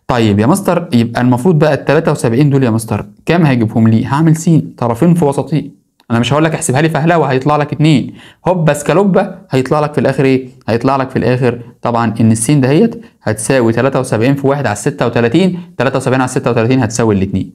طيب يا مستر يبقى المفروض بقى ال 73 دول يا مستر كام هجيبهم لي؟ هعمل س طرفين في وسطين، انا مش هقول لك احسبها لي فهلوه هيطلع لك 2 هوبا سكالوبا، هيطلع لك في الاخر ايه؟ هيطلع لك في الاخر طبعا ان السين دهيت هتساوي 73 في 1 على 36. 73 على 36 هتساوي الاثنين.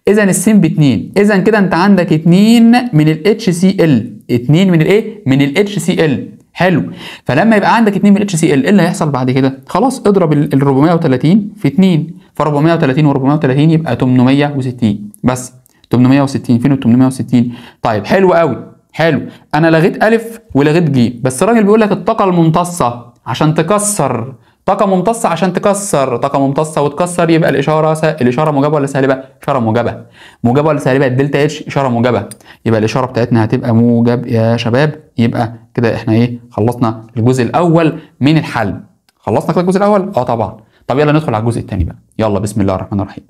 اذا السين ب 2. اذا كده انت عندك 2 من الاتش سي ال. 2 من الايه؟ من الاتش سي ال. حلو. فلما يبقى عندك 2 من الاتش سي ال، ايه اللي هيحصل بعد كده؟ خلاص اضرب ال 430 في 2، ف 430 و 430 يبقى 860 بس. 860 فين ال 860؟ طيب حلو قوي. حلو. انا لغيت الف ولغيت ج، بس الراجل بيقول لك الطاقه الممتصه عشان تكسر. طاقه ممتصه عشان تكسر، طاقه ممتصه وتكسر، يبقى الاشاره موجبه ولا سالبه؟ اشاره موجبه. موجبه ولا سالبه؟ الدلتا اتش اشاره موجبه، يبقى الاشاره بتاعتنا هتبقى موجب يا شباب. يبقى كده احنا ايه؟ خلصنا الجزء الاول من الحل. خلصنا كده الجزء الاول؟ اه طبعا. طب يلا ندخل على الجزء الثاني بقى. يلا بسم الله الرحمن الرحيم.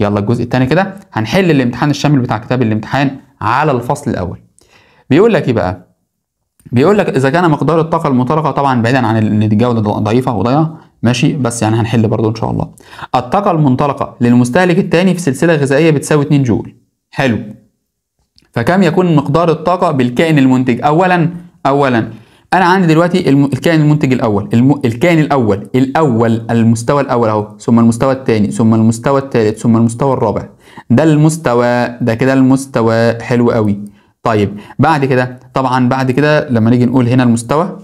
يلا الجزء الثاني كده هنحل الامتحان الشامل بتاع كتاب الامتحان على الفصل الاول. بيقول لك ايه بقى؟ بيقول لك اذا كان مقدار الطاقه المطلقه، طبعا بعيدا عن ان الجوده ضعيفه وضيعه ماشي، بس يعني هنحل برضو ان شاء الله. الطاقه المنطلقه للمستهلك الثاني في سلسله غذائيه بتساوي 2 جول. حلو. فكم يكون مقدار الطاقه بالكائن المنتج؟ اولا انا عندي دلوقتي الكائن المنتج الاول، الكائن الاول المستوى الاول اهو، ثم المستوى الثاني، ثم المستوى الثالث، ثم المستوى الرابع. ده المستوى، ده كده المستوى. حلو قوي. طيب بعد كده طبعا بعد كده لما نيجي نقول هنا المستوى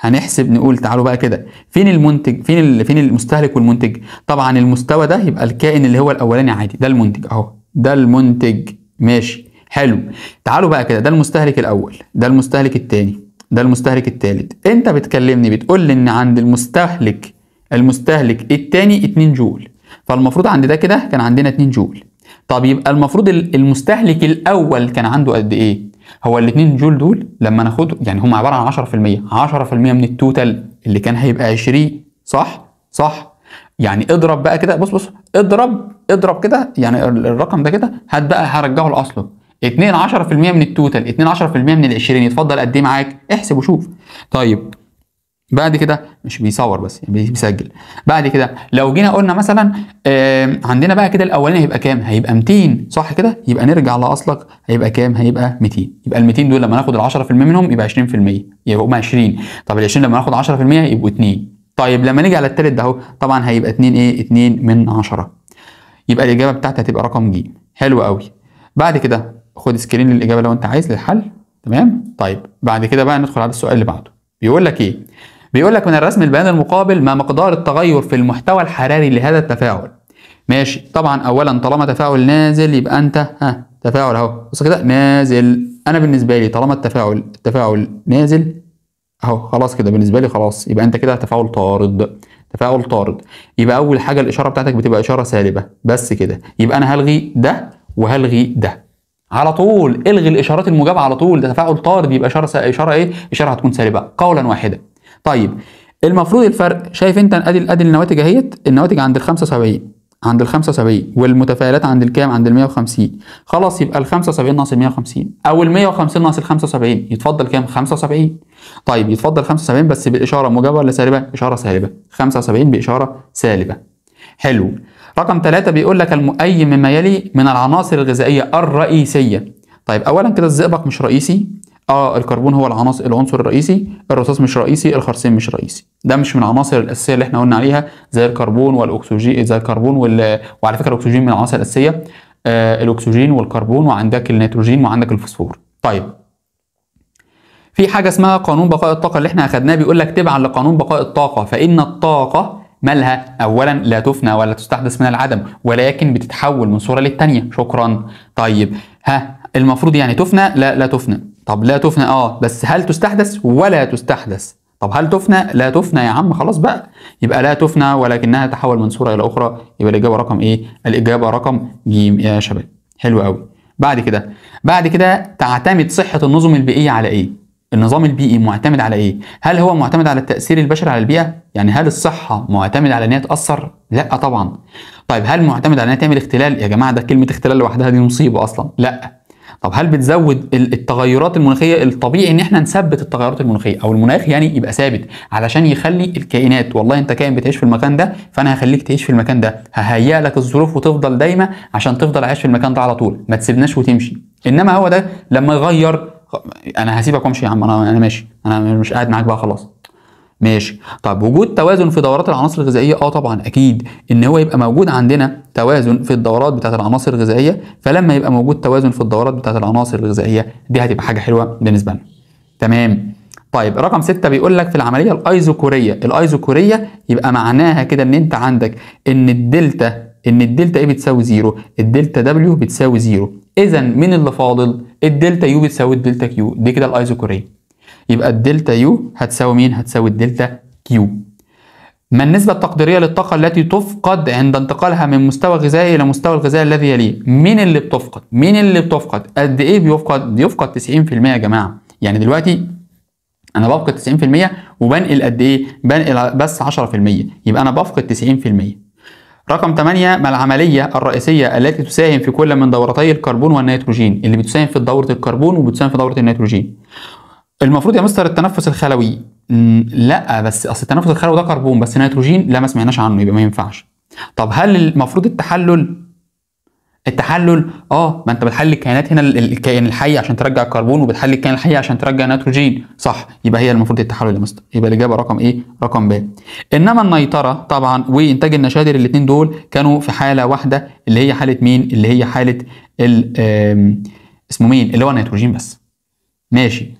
هنحسب، نقول تعالوا بقى كده فين المنتج، فين المستهلك والمنتج؟ طبعا المستوى ده يبقى الكائن اللي هو الاولاني عادي، ده المنتج اهو، ده المنتج ماشي. حلو. تعالوا بقى كده، ده المستهلك الاول، ده المستهلك الثاني، ده المستهلك الثالث. انت بتكلمني بتقول لي ان عند المستهلك الثاني 2 جول، فالمفروض عند ده كده كان عندنا 2 جول. طب يبقى المفروض المستهلك الاول كان عنده قد ايه؟ هو ال 2 جول دول لما ناخده يعني هم عباره عن 10%، 10% من التوتال اللي كان هيبقى 20. صح. يعني اضرب بقى كده، بص اضرب كده، يعني الرقم ده كده هات بقى هرجعه لاصله. 2 10% من التوتال، 2 10% من ال 20 يتفضل قد ايه معاك؟ احسب وشوف. طيب بعد كده مش بيصور بس يعني بيسجل. بعد كده لو جينا قلنا مثلا عندنا بقى كده الاولاني هيبقى كام؟ هيبقى 200 صح كده؟ يبقى نرجع لاصلك، هيبقى كام؟ هيبقى 200. يبقى ال 200 دول لما ناخد ال 10% منهم يبقى 20%، يبقوا 20. طب ال 20 لما ناخد 10% يبقوا 2. طيب لما نيجي على الثالث ده اهو طبعا هيبقى 2 ايه؟ 2 من 10. يبقى الاجابه بتاعتي هتبقى رقم ج. حلو قوي. بعد كده خد سكرين للاجابه لو انت عايز للحل. تمام. طيب بعد كده بقى ندخل على السؤال اللي بعده. بيقول لك ايه؟ بيقول لك من الرسم البيان المقابل ما مقدار التغير في المحتوى الحراري لهذا التفاعل. ماشي. طبعا اولا طالما تفاعل نازل يبقى انت تفاعل اهو، بص كده نازل. انا بالنسبه لي طالما التفاعل نازل اهو، خلاص كده بالنسبه لي خلاص، يبقى انت كده تفاعل طارد. يبقى اول حاجه الاشاره بتاعتك بتبقى اشاره سالبه بس كده. يبقى انا هلغي ده وهلغي ده على طول. الغي الاشارات الموجبه على طول، ده تفاعل طارد يبقى اشاره ايه؟ اشاره هتكون سالبه قولا واحدا. طيب المفروض الفرق، شايف انت ادي النواتج اهيت، النواتج عند ال 75 والمتفاعلات عند الكام؟ عند ال 150. خلاص يبقى ال 75 ناقص ال 150 او ال 150 ناقص ال 75 يتفضل كام؟ 75. طيب يتفضل 75 بس بالاشاره موجبه ولا سالبه؟ اشاره سالبه. 75 باشاره سالبه. حلو. رقم 3 بيقول لك أي مما يلي من العناصر الغذائيه الرئيسيه. طيب اولا كده الزئبق مش رئيسي، الكربون هو العنصر الرئيسي، الرصاص مش رئيسي، الخرسين مش رئيسي. ده مش من العناصر الاساسيه اللي احنا قلنا عليها زي الكربون والاكسجين، زي الكربون وعلى فكره الاكسجين من العناصر الاساسيه. الاكسجين والكربون وعندك النيتروجين وعندك الفوسفور. طيب في حاجه اسمها قانون بقاء الطاقه اللي احنا اخدناه، بيقول لك تبعا لقانون بقاء الطاقه فان الطاقه مالها؟ اولا لا تفنى ولا تستحدث من العدم، ولكن بتتحول من صوره للثانيه. شكرا. طيب المفروض يعني تفنى؟ لا تفنى. طب لا تفنى بس هل تستحدث ولا تستحدث؟ طب هل تفنى؟ لا تفنى يا عم، خلاص بقى. يبقى لا تفنى ولكنها تتحول من صوره الى اخرى. يبقى الاجابه رقم ايه؟ الاجابه رقم ج يا شباب. حلو قوي. بعد كده تعتمد صحه النظم البيئيه على ايه؟ النظام البيئي معتمد على ايه؟ هل هو معتمد على التاثير البشري على البيئه؟ يعني هل الصحه معتمد على ان هي تاثر؟ لا طبعا. طيب هل معتمد على انها تعمل اختلال؟ يا جماعه ده كلمه اختلال لوحدها دي مصيبه اصلا. لا. طب هل بتزود التغيرات المناخيه؟ الطبيعي ان احنا نثبت التغيرات المناخيه او المناخ يعني يبقى ثابت علشان يخلي الكائنات، والله انت كائن بتعيش في المكان ده فانا هخليك تعيش في المكان ده، ههيئ لك الظروف وتفضل دايما عشان تفضل عايش في المكان ده على طول، ما تسيبناش وتمشي. انما هو ده لما يغير انا هسيبك وامشي يا عم، انا ماشي، انا مش قاعد معاك بقى خلاص. ماشي. طب وجود توازن في دورات العناصر الغذائيه، طبعا اكيد ان هو يبقى موجود عندنا توازن في الدورات بتاعه العناصر الغذائيه، فلما يبقى موجود توازن في الدورات بتاعه العناصر الغذائيه دي هتبقى حاجه حلوه بالنسبه لنا. تمام. طيب رقم 6 بيقول لك في العمليه الايزوكوريه، الايزوكوريه يبقى معناها كده ان انت عندك ان الدلتا ايه بتساوي زيرو، الدلتا دبليو بتساوي زيرو، اذا مين اللي فاضل؟ الدلتا يو بتساوي الدلتا كيو، دي كده الايزوكوريه. يبقى الدلتا يو هتساوي مين؟ هتساوي الدلتا كيو. ما النسبة التقديرية للطاقة التي تفقد عند انتقالها من مستوى غذائي إلى مستوى الغذائي الذي يليه؟ مين اللي بتفقد؟ مين اللي بتفقد؟ قد إيه بيفقد؟ بيفقد 90% يا جماعة. يعني دلوقتي أنا بفقد 90% وبنقل قد إيه؟ بنقل بس 10%، يبقى أنا بفقد 90%. رقم 8 ما العملية الرئيسية التي تساهم في كل من دورتي الكربون والنيتروجين؟ اللي بتساهم في دورة الكربون وبتساهم في دورة النيتروجين. المفروض يا مستر التنفس الخلوي. لا، بس اصل التنفس الخلوي ده كربون بس نيتروجين لا ما سمعناش عنه، يبقى ما ينفعش. طب هل المفروض التحلل ما انت بتحلل الكائنات هنا، الكائن الحي عشان ترجع الكربون، وبتحلل الكائن الحي عشان ترجع النيتروجين، صح؟ يبقى هي المفروض التحلل يا مستر، يبقى الاجابه رقم ايه؟ رقم ب. انما النيتره طبعا وانتاج النشادر الاثنين دول كانوا في حاله واحده، اللي هي حاله مين؟ اللي هي حاله اسمه مين؟ اللي هو النيتروجين بس. ماشي.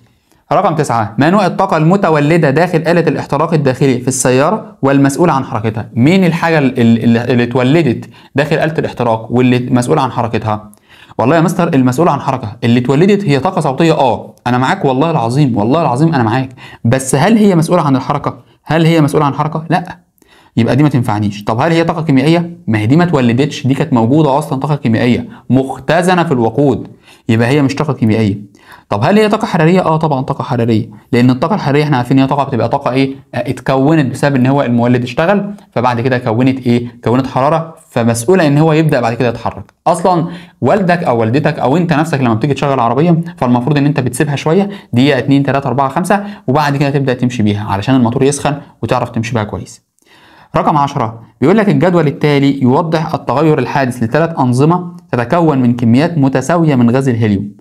رقم 9 ما نوع الطاقة المتولدة داخل آلة الاحتراق الداخلي في السيارة والمسؤول عن حركتها؟ مين الحاجة اللي اتولدت داخل آلة الاحتراق واللي مسؤول عن حركتها؟ والله يا مستر المسؤول عن حركة اللي اتولدت هي طاقة صوتية. انا معاك والله العظيم، والله العظيم انا معاك، بس هل هي مسؤولة عن الحركة؟ هل هي مسؤولة عن حركة؟ لا، يبقى دي ما تنفعنيش. طب هل هي طاقة كيميائية؟ ما هي دي ما اتولدتش، دي كانت موجودة اصلا طاقة كيميائية مختزنة في الوقود، يبقى هي مش طاقة كيميائية. طب هل هي طاقة حرارية؟ طبعا طاقة حرارية، لأن الطاقة الحرارية احنا عارفين هي طاقة بتبقى طاقة ايه؟ اتكونت بسبب ان هو المولد اشتغل، فبعد كده كونت ايه؟ كونت حرارة، فمسؤولة ان هو يبدأ بعد كده يتحرك. اصلا والدك او والدتك او انت نفسك لما بتيجي تشغل عربية فالمفروض ان انت بتسيبها شوية، دقيقة 2 3 4 5، وبعد كده تبدأ تمشي بيها علشان الموتور يسخن وتعرف تمشي بيها كويس. رقم 10 بيقول لك الجدول التالي يوضح التغير الحادث لثلاث أنظمة تتكون من كميات متساوية من غاز الهيليوم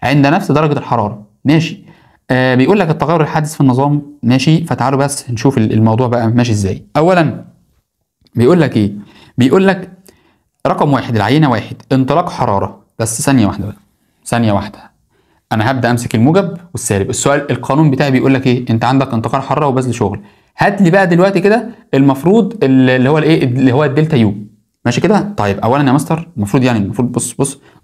عند نفس درجة الحرارة. ماشي. بيقول لك التغير الحادث في النظام. ماشي. فتعالوا بس نشوف الموضوع بقى ماشي ازاي. اولا بيقول لك ايه؟ بيقول لك رقم 1 العينة 1 انطلاق حرارة. بس ثانية واحدة بقى، ثانية واحدة، انا هبدأ امسك الموجب والسالب. السؤال القانون بتاعي بيقول لك ايه؟ انت عندك انتقال حرارة وبذل شغل. هات لي بقى دلوقتي كده المفروض اللي هو الايه؟ اللي هو الدلتا يو. ماشي كده. طيب اولا يا مستر المفروض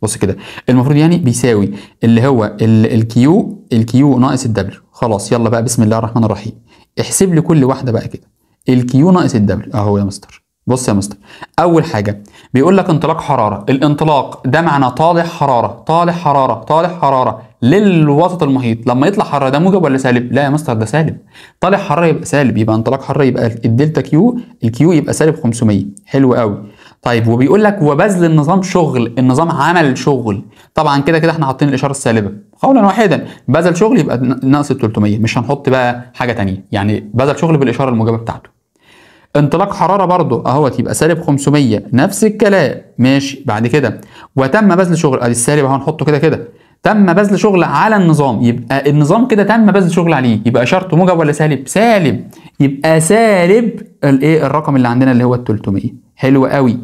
بص كده، المفروض يعني بيساوي اللي هو الكيو ناقص الدبليو. خلاص يلا بقى بسم الله الرحمن الرحيم، احسب لي كل واحده بقى كده. الكيو ناقص الدبليو اهو يا مستر. بص يا مستر، اول حاجه بيقول لك انطلاق حراره. الانطلاق ده معنى طالع حراره للوسط المحيط. لما يطلع حراره ده موجب ولا سالب؟ لا يا مستر ده سالب. طالع حراره يبقى سالب، يبقى انطلاق حراره يبقى الدلتا كيو، الكيو يبقى سالب 500. حلو قوي. طيب وبيقول لك وبذل النظام شغل، النظام عمل شغل. طبعا كده احنا حاطين الاشاره السالبه قولا واحدا، بذل شغل يبقى ناقص ال 300، مش هنحط بقى حاجه ثانيه، يعني بذل شغل بالاشاره الموجبه بتاعته. انطلاق حراره برضو اهوت يبقى سالب 500 نفس الكلام. ماشي. بعد كده وتم بذل شغل، ادي السالب اهو هنحطه كده تم بذل شغل على النظام، يبقى النظام كده تم بذل شغل عليه، يبقى اشارته موجب ولا سالب؟ سالب، يبقى سالب الايه؟ الرقم اللي عندنا اللي هو ال 300. حلو قوي.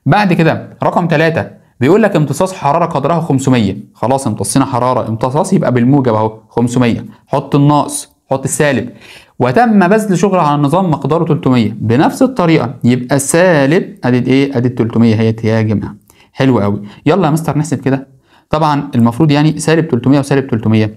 بعد كده رقم 3 بيقول لك امتصاص حراره قدرها 500. خلاص امتصينا حراره، امتصاص يبقى بالموجب اهو 500، حط الناقص، حط السالب. وتم بذل شغل على النظام مقداره 300 بنفس الطريقه، يبقى سالب ادي ايه؟ ادي 300 هي يا جماعه. حلو قوي. يلا يا مستر نحسب كده. طبعا المفروض يعني سالب 300 وسالب 300،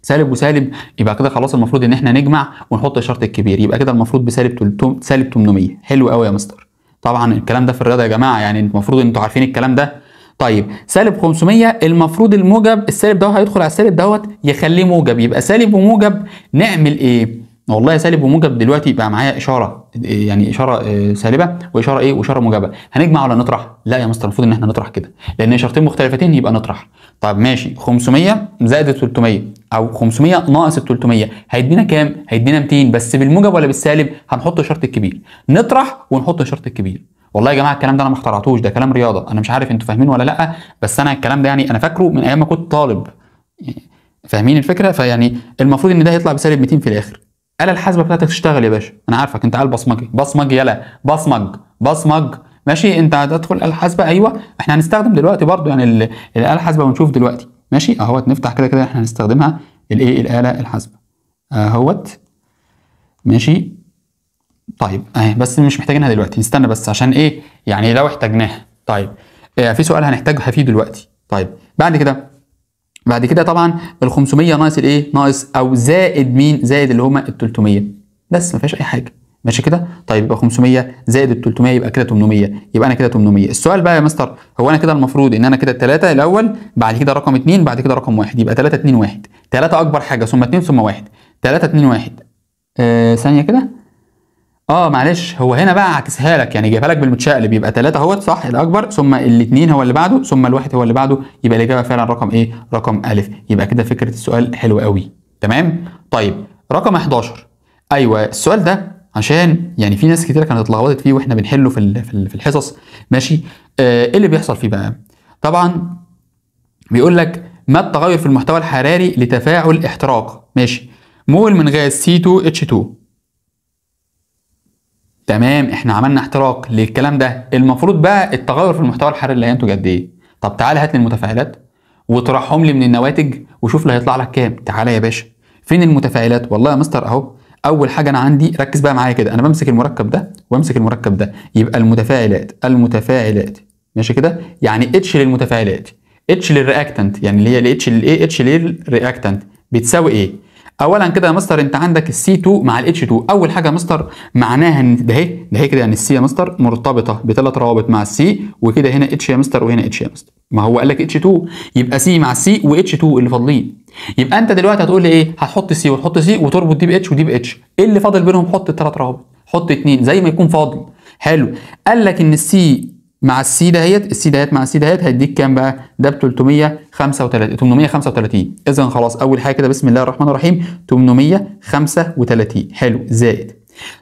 سالب وسالب، يبقى كده خلاص المفروض ان احنا نجمع ونحط الشرط الكبير، يبقى كده المفروض بسالب سالب 800. حلو قوي يا مستر. طبعا الكلام ده في الرياضه يا جماعه، يعني المفروض انتوا عارفين الكلام ده. طيب سالب 500 المفروض الموجب السالب ده هيدخل على السالب دوت يخليه موجب، يبقى سالب وموجب نعمل ايه؟ والله سالب وموجب دلوقتي يبقى معايا اشاره، يعني اشاره سالبه واشاره ايه؟ واشاره موجبه. هنجمع ولا نطرح؟ لا يا مستر المفروض ان احنا نطرح كده، لان اشارتين مختلفتين يبقى نطرح. طب ماشي، 500 زائد ال 300 او 500 ناقص ال 300 هيدينا كام؟ هيدينا 200، بس بالموجب ولا بالسالب؟ هنحط الشرط الكبير، نطرح ونحط الشرط الكبير. والله يا جماعه الكلام ده انا ما اخترعتوش، ده كلام رياضه، انا مش عارف انتوا فاهمين ولا لا، بس انا الكلام ده يعني انا فاكره من ايام ما كنت طالب. فاهمين الفكره؟ فيعني المفروض ان ده هيطلع بسالب 200 في الاخر. الاله الحاسبه بتاعتك تشتغل يا باشا، انا عارفك انت قال بصمجي، بصمج يلا، بصمج ماشي. انت هتدخل الاله الحاسبه، ايوه احنا هنستخدم دلوقتي برضو يعني الاله الحاسبه، ونشوف دلوقتي ماشي اهوت. نفتح كده احنا هنستخدمها الايه، الاله الحاسبه اهوت ماشي. طيب اهي، بس مش محتاجينها دلوقتي، نستنى بس عشان ايه يعني لو احتاجناها. طيب في سؤال هنحتاجها فيه دلوقتي. طيب بعد كده طبعا ال 500 ناقص الايه، ناقص او زائد مين، زائد اللي هما ال 300 بس، ما فيهاش اي حاجه ماشي كده. طيب يبقى 500 زائد ال 300 يبقى كده 800، يبقى انا كده 800. السؤال بقى يا مستر، هو انا كده المفروض ان انا كده الثلاثه الاول، بعد كده رقم 2، بعد كده رقم 1، يبقى 3 2 1، 3 اكبر حاجه ثم 2 ثم 1، 3 2 1. ثانيه كده، معلش هو هنا بقى عكسها لك، يعني جايبها لك بالمتشقلب، يبقى 3 اهوت صح الاكبر، ثم الاثنين هو اللي بعده، ثم الواحد هو اللي بعده، يبقى الاجابه فعلا رقم ايه، رقم الف. يبقى كده فكره السؤال حلوه قوي تمام. طيب رقم 11، ايوه السؤال ده عشان يعني في ناس كتير كانت اتلخبطت فيه واحنا بنحله في الحصص ماشي. ايه اللي بيحصل فيه بقى؟ طبعا بيقول لك ما التغير في المحتوى الحراري لتفاعل احتراق ماشي مول من غاز C2H2. تمام، احنا عملنا احتراق للكلام ده، المفروض بقى التغير في المحتوى الحراري اللي هينتج قد ايه. طب تعالى هات لي المتفاعلات وطرحهم لي من النواتج وشوف اللي هيطلع لك كام. تعالى يا باشا، فين المتفاعلات؟ والله يا مستر اهو، اول حاجه انا عندي، ركز بقى معايا كده، انا بمسك المركب ده وامسك المركب ده، يبقى المتفاعلات ماشي كده، يعني اتش للمتفاعلات، اتش للرياكتنت، يعني اللي هي الاتش للايه، اتش للرياكتنت بتساوي ايه؟ اولا كده يا مستر انت عندك السي 2 مع الاتش 2، اول حاجه يا مستر معناها ان ده كده يعني السي يا مستر مرتبطه بثلاث روابط مع السي، وكده هنا اتش يا مستر وهنا اتش يا مستر، ما هو قال لك اتش 2 يبقى سي مع السي واتش 2 اللي فاضلين. يبقى انت دلوقتي هتقول لي ايه، هتحط سي وتحط سي وتربط دي باتش ودي باتش، ايه اللي فاضل بينهم؟ حط الثلاث روابط، حط 2 زي ما يكون فاضل. حلو، قال لك ان السي مع السي دهيت، السي دهيت مع السي دهيت هيديك كام بقى؟ ده ب 835. اذا خلاص اول حاجه كده بسم الله الرحمن الرحيم 835. حلو، زائد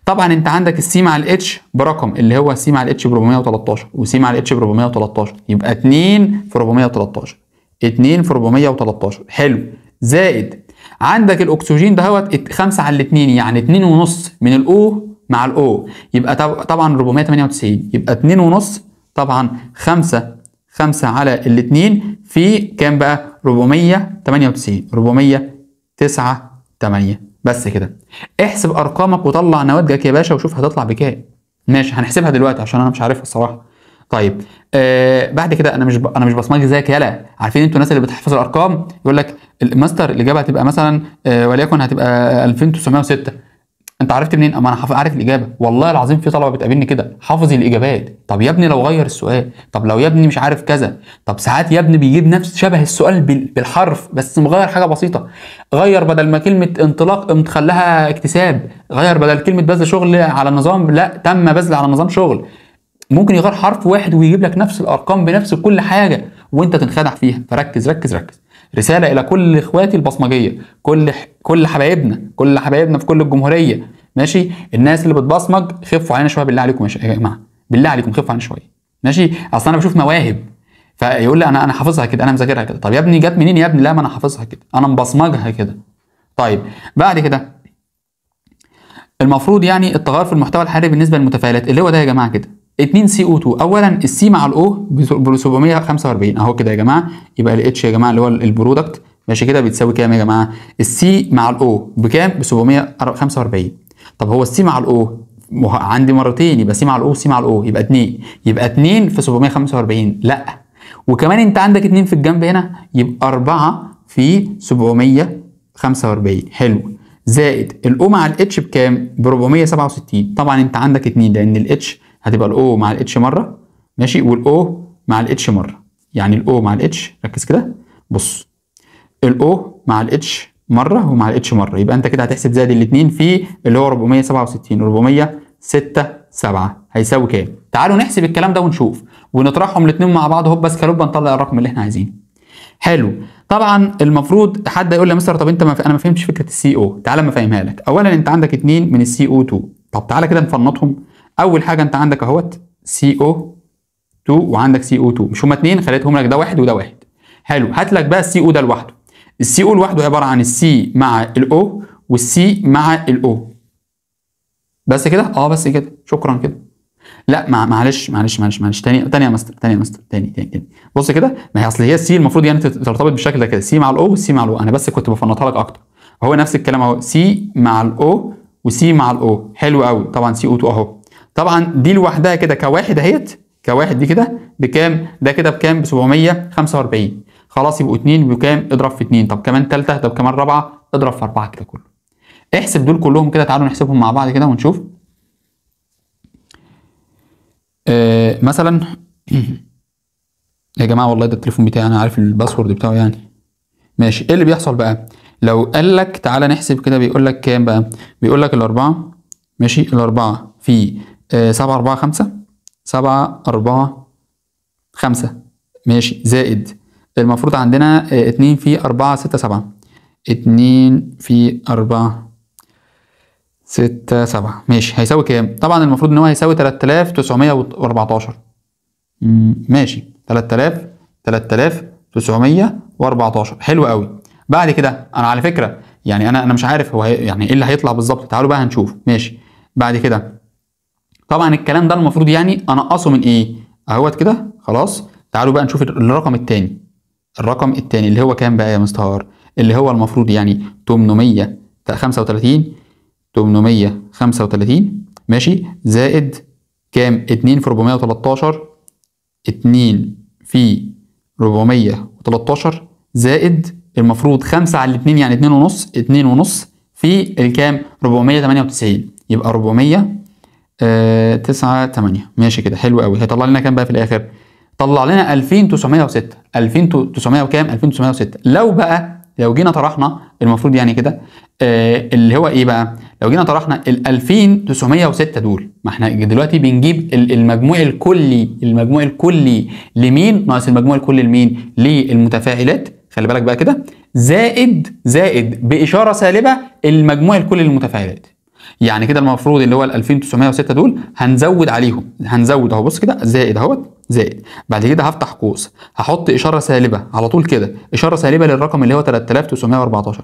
طبعا انت عندك السي مع الاتش برقم اللي هو سي مع الاتش ب 413 وسي مع الاتش ب 413، يبقى 2 في 413، 2 في 413. حلو، زائد عندك الاكسجين دهوت 5 على 2 يعني 2 ونص من الاو مع الاو، يبقى طبعا 498، يبقى 2 ونص طبعا 5 على الاثنين في كام بقى؟ 498، 498. بس كده، احسب ارقامك وطلع نواتجك يا باشا وشوف هتطلع بكام. ماشي هنحسبها دلوقتي عشان انا مش عارفها الصراحه. طيب بعد كده انا مش بصمجي زيك يالا، عارفين انتوا الناس اللي بتحفظ الارقام يقول لك الماستر الاجابه هتبقى مثلا وليكن هتبقى 2906. انت عرفت منين؟ اما انا عارف الاجابه، والله العظيم في طلبه بتقابلني كده حافظ الاجابات. طب يا ابني لو غير السؤال، طب لو يا ابني مش عارف كذا، طب ساعات يا ابني بيجيب نفس شبه السؤال بالحرف بس مغير حاجه بسيطه، غير بدل ما كلمه انطلاق خلاها اكتساب، غير بدل كلمه بذل شغل على نظام لا تم بذل على نظام شغل، ممكن يغير حرف واحد ويجيب لك نفس الارقام بنفس كل حاجه وانت تنخدع فيها. فركز ركز ركز. رساله الى كل اخواتي البصمجيه، كل حبايبنا في كل الجمهوريه ماشي، الناس اللي بتبصمج خفوا علينا شويه بالله عليكم يا جماعه، بالله عليكم خفوا علينا شويه ماشي. اصل انا بشوف مواهب فيقول لي انا حافظها كده، انا مذاكرها كده. طب يا ابني جت منين يا ابني؟ لا ما انا حافظها كده، انا مبصمجها كده. طيب بعد كده المفروض يعني التغير في المحتوى الحراري بالنسبه للمتفاعلات اللي هو ده يا جماعه كده 2CO2. اولا السي مع الاو ب 745 اهو كده يا جماعه، يبقى الاتش يا جماعه اللي هو البرودكت ماشي كده بتساوي كام يا جماعه؟ السي مع الاو بكام؟ ب 745. طب هو السي مع الاو عندي مرتين، يبقى سي مع الاو سي مع الاو يبقى 2، يبقى 2 في 745 لا، وكمان انت عندك 2 في الجنب هنا يبقى 4 في 745. حلو، زائد الاو مع الاتش بكام؟ ب 467. طبعا انت عندك 2 لان الاتش هتبقى الاو مع الاتش مره ماشي والاو مع الاتش مره، يعني الاو مع الاتش ركز كده بص، الاو مع الاتش مره ومع الاتش مره، يبقى انت كده هتحسب زائد الاثنين في اللي هو 467 467 هيساوي كام؟ تعالوا نحسب الكلام ده ونشوف ونطرحهم الاثنين مع بعض هوب بس كلوبا نطلع الرقم اللي احنا عايزينه. حلو، طبعا المفروض حد يقول لي يا مستر طب انت انا ما فهمتش فكره السي او. تعالى ما افهمها لك. اولا انت عندك 2 من السي او 2، طب تعالى كده نفنطهم. اول حاجه انت عندك اهوت CO2 وعندك CO2، مش هما اتنين، خليتهم لك ده واحد وده واحد. حلو، هات لك بقى الCO ده لوحده. الCO لوحده عباره عن الC مع الO والC مع الO. بس كده؟ بس كده، شكرا كده. لا معلش تاني يا مستر، تاني. بص كده، ما هي اصل هي السي المفروض يعني ترتبط بالشكل ده كده، سي مع الاو والسي مع الاو. انا بس كنت بفنطها لك اكتر. هو نفس الكلام اهو، سي مع الاو وسي مع الاو. حلو قوي. طبعا CO2 اهو. طبعا دي لوحدها كده كواحد اهيت، كواحد دي كده بكام؟ ده كده بكام؟ ب 745. خلاص يبقوا 2 بكام؟ اضرب في 2. طب كمان ثالثه، طب كمان رابعه، اضرب في 4 كده كله. احسب دول كلهم كده، تعالوا نحسبهم مع بعض كده ونشوف. مثلا يا جماعه والله ده التليفون بتاعي، انا عارف الباسورد بتاعه يعني. ماشي، ايه اللي بيحصل بقى؟ لو قال لك تعالى نحسب كده، بيقول لك كام بقى؟ بيقول لك الاربعه، ماشي، الاربعه في 7 4 5، 7 4 5 ماشي، زائد المفروض عندنا 2 في 4 6 7، 2 في 4 6 7 ماشي، هيساوي كام؟ طبعا المفروض ان هو هيساوي 3914. ماشي، 3914. حلو قوي. بعد كده انا على فكره يعني انا مش عارف هو يعني ايه اللي هيطلع بالظبط، تعالوا بقى هنشوف. ماشي، بعد كده طبعا الكلام ده المفروض يعني انقصه من ايه اهوت كده. خلاص، تعالوا بقى نشوف الرقم الثاني. الرقم الثاني اللي هو كام بقى يا مستر؟ اللي هو المفروض يعني 835 ماشي، زائد كام؟ 2 في 413، 2 في 413 زائد المفروض 5 على 2 يعني 2 ونص، 2 ونص في الكام؟ 498. يبقى 498 ماشي كده. حلو قوي. هيطلع لنا كام بقى في الاخر؟ طلع لنا 2906. 2900 وكام؟ 2906. لو جينا طرحنا المفروض يعني كده اللي هو ايه بقى؟ لو جينا طرحنا ال 2906 دول، ما احنا دلوقتي بنجيب المجموع الكلي لمين ناقص المجموع الكلي لمين؟ للمتفاعلات. خلي بالك بقى كده، زائد باشاره سالبه المجموع الكلي للمتفاعلات. يعني كده المفروض اللي هو ال 2906 دول هنزود عليهم، هنزود اهو، بص كده، زائد اهوت، زائد. بعد كده هفتح قوس، هحط اشاره سالبه على طول كده، اشاره سالبه للرقم اللي هو 3914.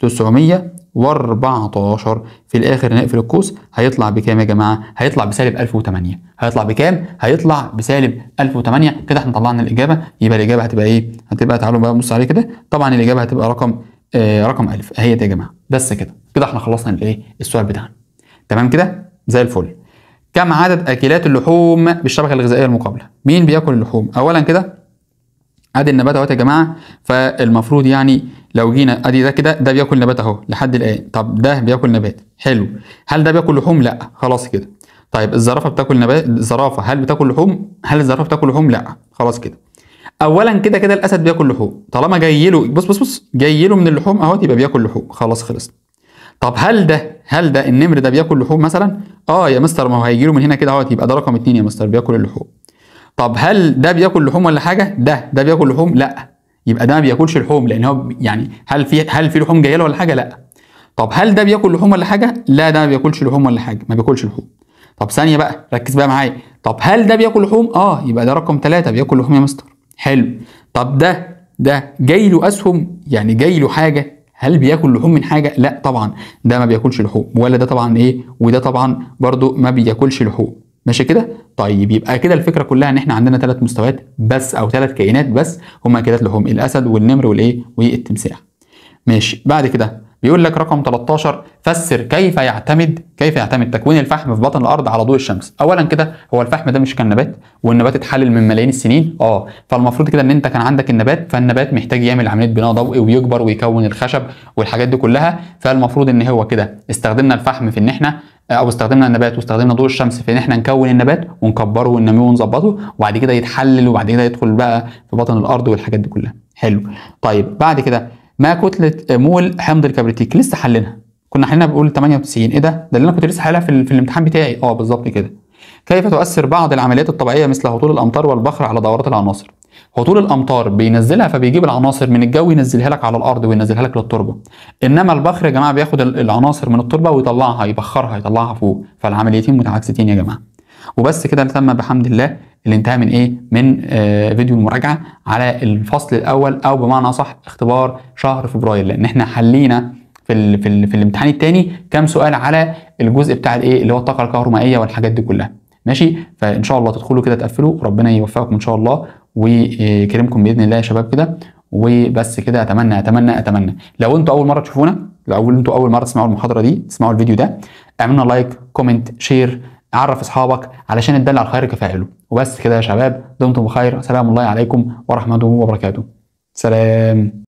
3914 في الاخر نقفل القوس. هيطلع بكام يا جماعه؟ هيطلع بسالب 1008. هيطلع بكام؟ هيطلع بسالب 1008. كده احنا طلعنا الاجابه. يبقى الاجابه هتبقى ايه؟ هتبقى، تعالوا بقى نبص عليه كده. طبعا الاجابه هتبقى رقم ألف اهيت يا جماعه. بس كده احنا خلصنا الايه؟ السؤال بتاعنا. تمام كده زي الفل. كم عدد اكلات اللحوم بالشبكه الغذائيه المقابله؟ مين بياكل اللحوم؟ اولا كده ادي النبات اهوت يا جماعه. فالمفروض يعني لو جينا ادي ده كده، ده بياكل نبات اهو لحد الان. طب ده بياكل نبات، حلو. هل ده بياكل لحوم؟ لا، خلاص كده. طيب الزرافه بتاكل نبات؟ الزرافه هل بتاكل لحوم؟ هل الزرافه بتاكل لحوم؟ لا، خلاص كده. اولا كده الاسد بياكل لحوم، طالما جاي له، بص جاي له من اللحوم اهوت، يبقى بياكل لحوم. خلاص خلص. طب هل ده النمر ده بياكل لحوم مثلا؟ يا مستر، ما هو هيجي له من هنا كده اهوت، يبقى ده رقم 2 يا مستر، بياكل اللحوم. طب هل ده بياكل لحوم ولا حاجه؟ ده بياكل لحوم؟ لا، يبقى ده ما بياكلش لحوم، لان هو يعني هل في لحوم جايه له ولا حاجه؟ لا. طب هل ده بياكل لحوم ولا حاجه؟ لا، ده ما بياكلش لحوم ولا حاجه، ما بياكلش لحوم. طب ثانيه بقى، ركز بقى معايا. طب هل ده بياكل لحوم؟ يبقى ده رقم 3، بياكل لحوم يا مستر. حلو. طب ده جاي له اسهم، يعني جاي له حاجه، هل بياكل لحوم من حاجه؟ لا طبعا، ده ما بياكلش لحوم. ولا ده طبعا ايه، وده طبعا برضو ما بياكلش لحوم. ماشي كده. طيب يبقى كده الفكره كلها ان احنا عندنا 3 مستويات بس، او 3 كائنات بس هما اكلات لحوم: الاسد والنمر والايه والتمساح. ماشي. بعد كده بيقول لك رقم 13، فسر كيف يعتمد تكوين الفحم في بطن الارض على ضوء الشمس. اولا كده، هو الفحم ده مش كان نبات، والنبات اتحلل من ملايين السنين. فالمفروض كده ان انت كان عندك النبات، فالنبات محتاج يعمل عمليه بناء ضوئي ويكبر ويكون الخشب والحاجات دي كلها. فالمفروض ان هو كده استخدمنا الفحم في ان احنا، او استخدمنا النبات واستخدمنا ضوء الشمس في ان احنا نكون النبات ونكبره وننميه ونظبطه، وبعد كده يتحلل، وبعد كده يدخل بقى في بطن الارض والحاجات دي كلها. حلو. طيب بعد كده، ما كتله مول حمض الكبريتيك؟ لسه حلينها، كنا حلينا بقول 98. ايه ده اللي انا كنت لسه حلها في الامتحان بتاعي. بالظبط كده. كيف تؤثر بعض العمليات الطبيعيه مثل هطول الامطار والبخر على دورات العناصر؟ هطول الامطار بينزلها، فبيجيب العناصر من الجو ينزلها لك على الارض وينزلها لك للتربه. انما البخر يا جماعه بياخد العناصر من التربه ويطلعها، يبخرها، يطلعها فوق. فالعمليتين متعاكستين يا جماعه. وبس كده تم بحمد الله الانتهاء من ايه؟ من فيديو المراجعه على الفصل الاول، او بمعنى اصح اختبار شهر فبراير، لان احنا حلينا في الامتحان الثاني كام سؤال على الجزء بتاع الايه اللي هو الطاقه الكهرومائيه والحاجات دي كلها. ماشي، فان شاء الله تدخلوا كده تقفلوا، ربنا يوفقكم ان شاء الله ويكرمكم باذن الله يا شباب كده. وبس كده، اتمنى لو انتوا اول مره تشوفونا، لو انتوا اول مره تسمعوا المحاضره دي، تسمعوا الفيديو ده، اعملوا لنا لايك، كومنت، شير، عرف اصحابك علشان الدل على الخير كفاعله. وبس كده يا شباب، دمتم بخير، سلام الله عليكم ورحمته وبركاته. سلام.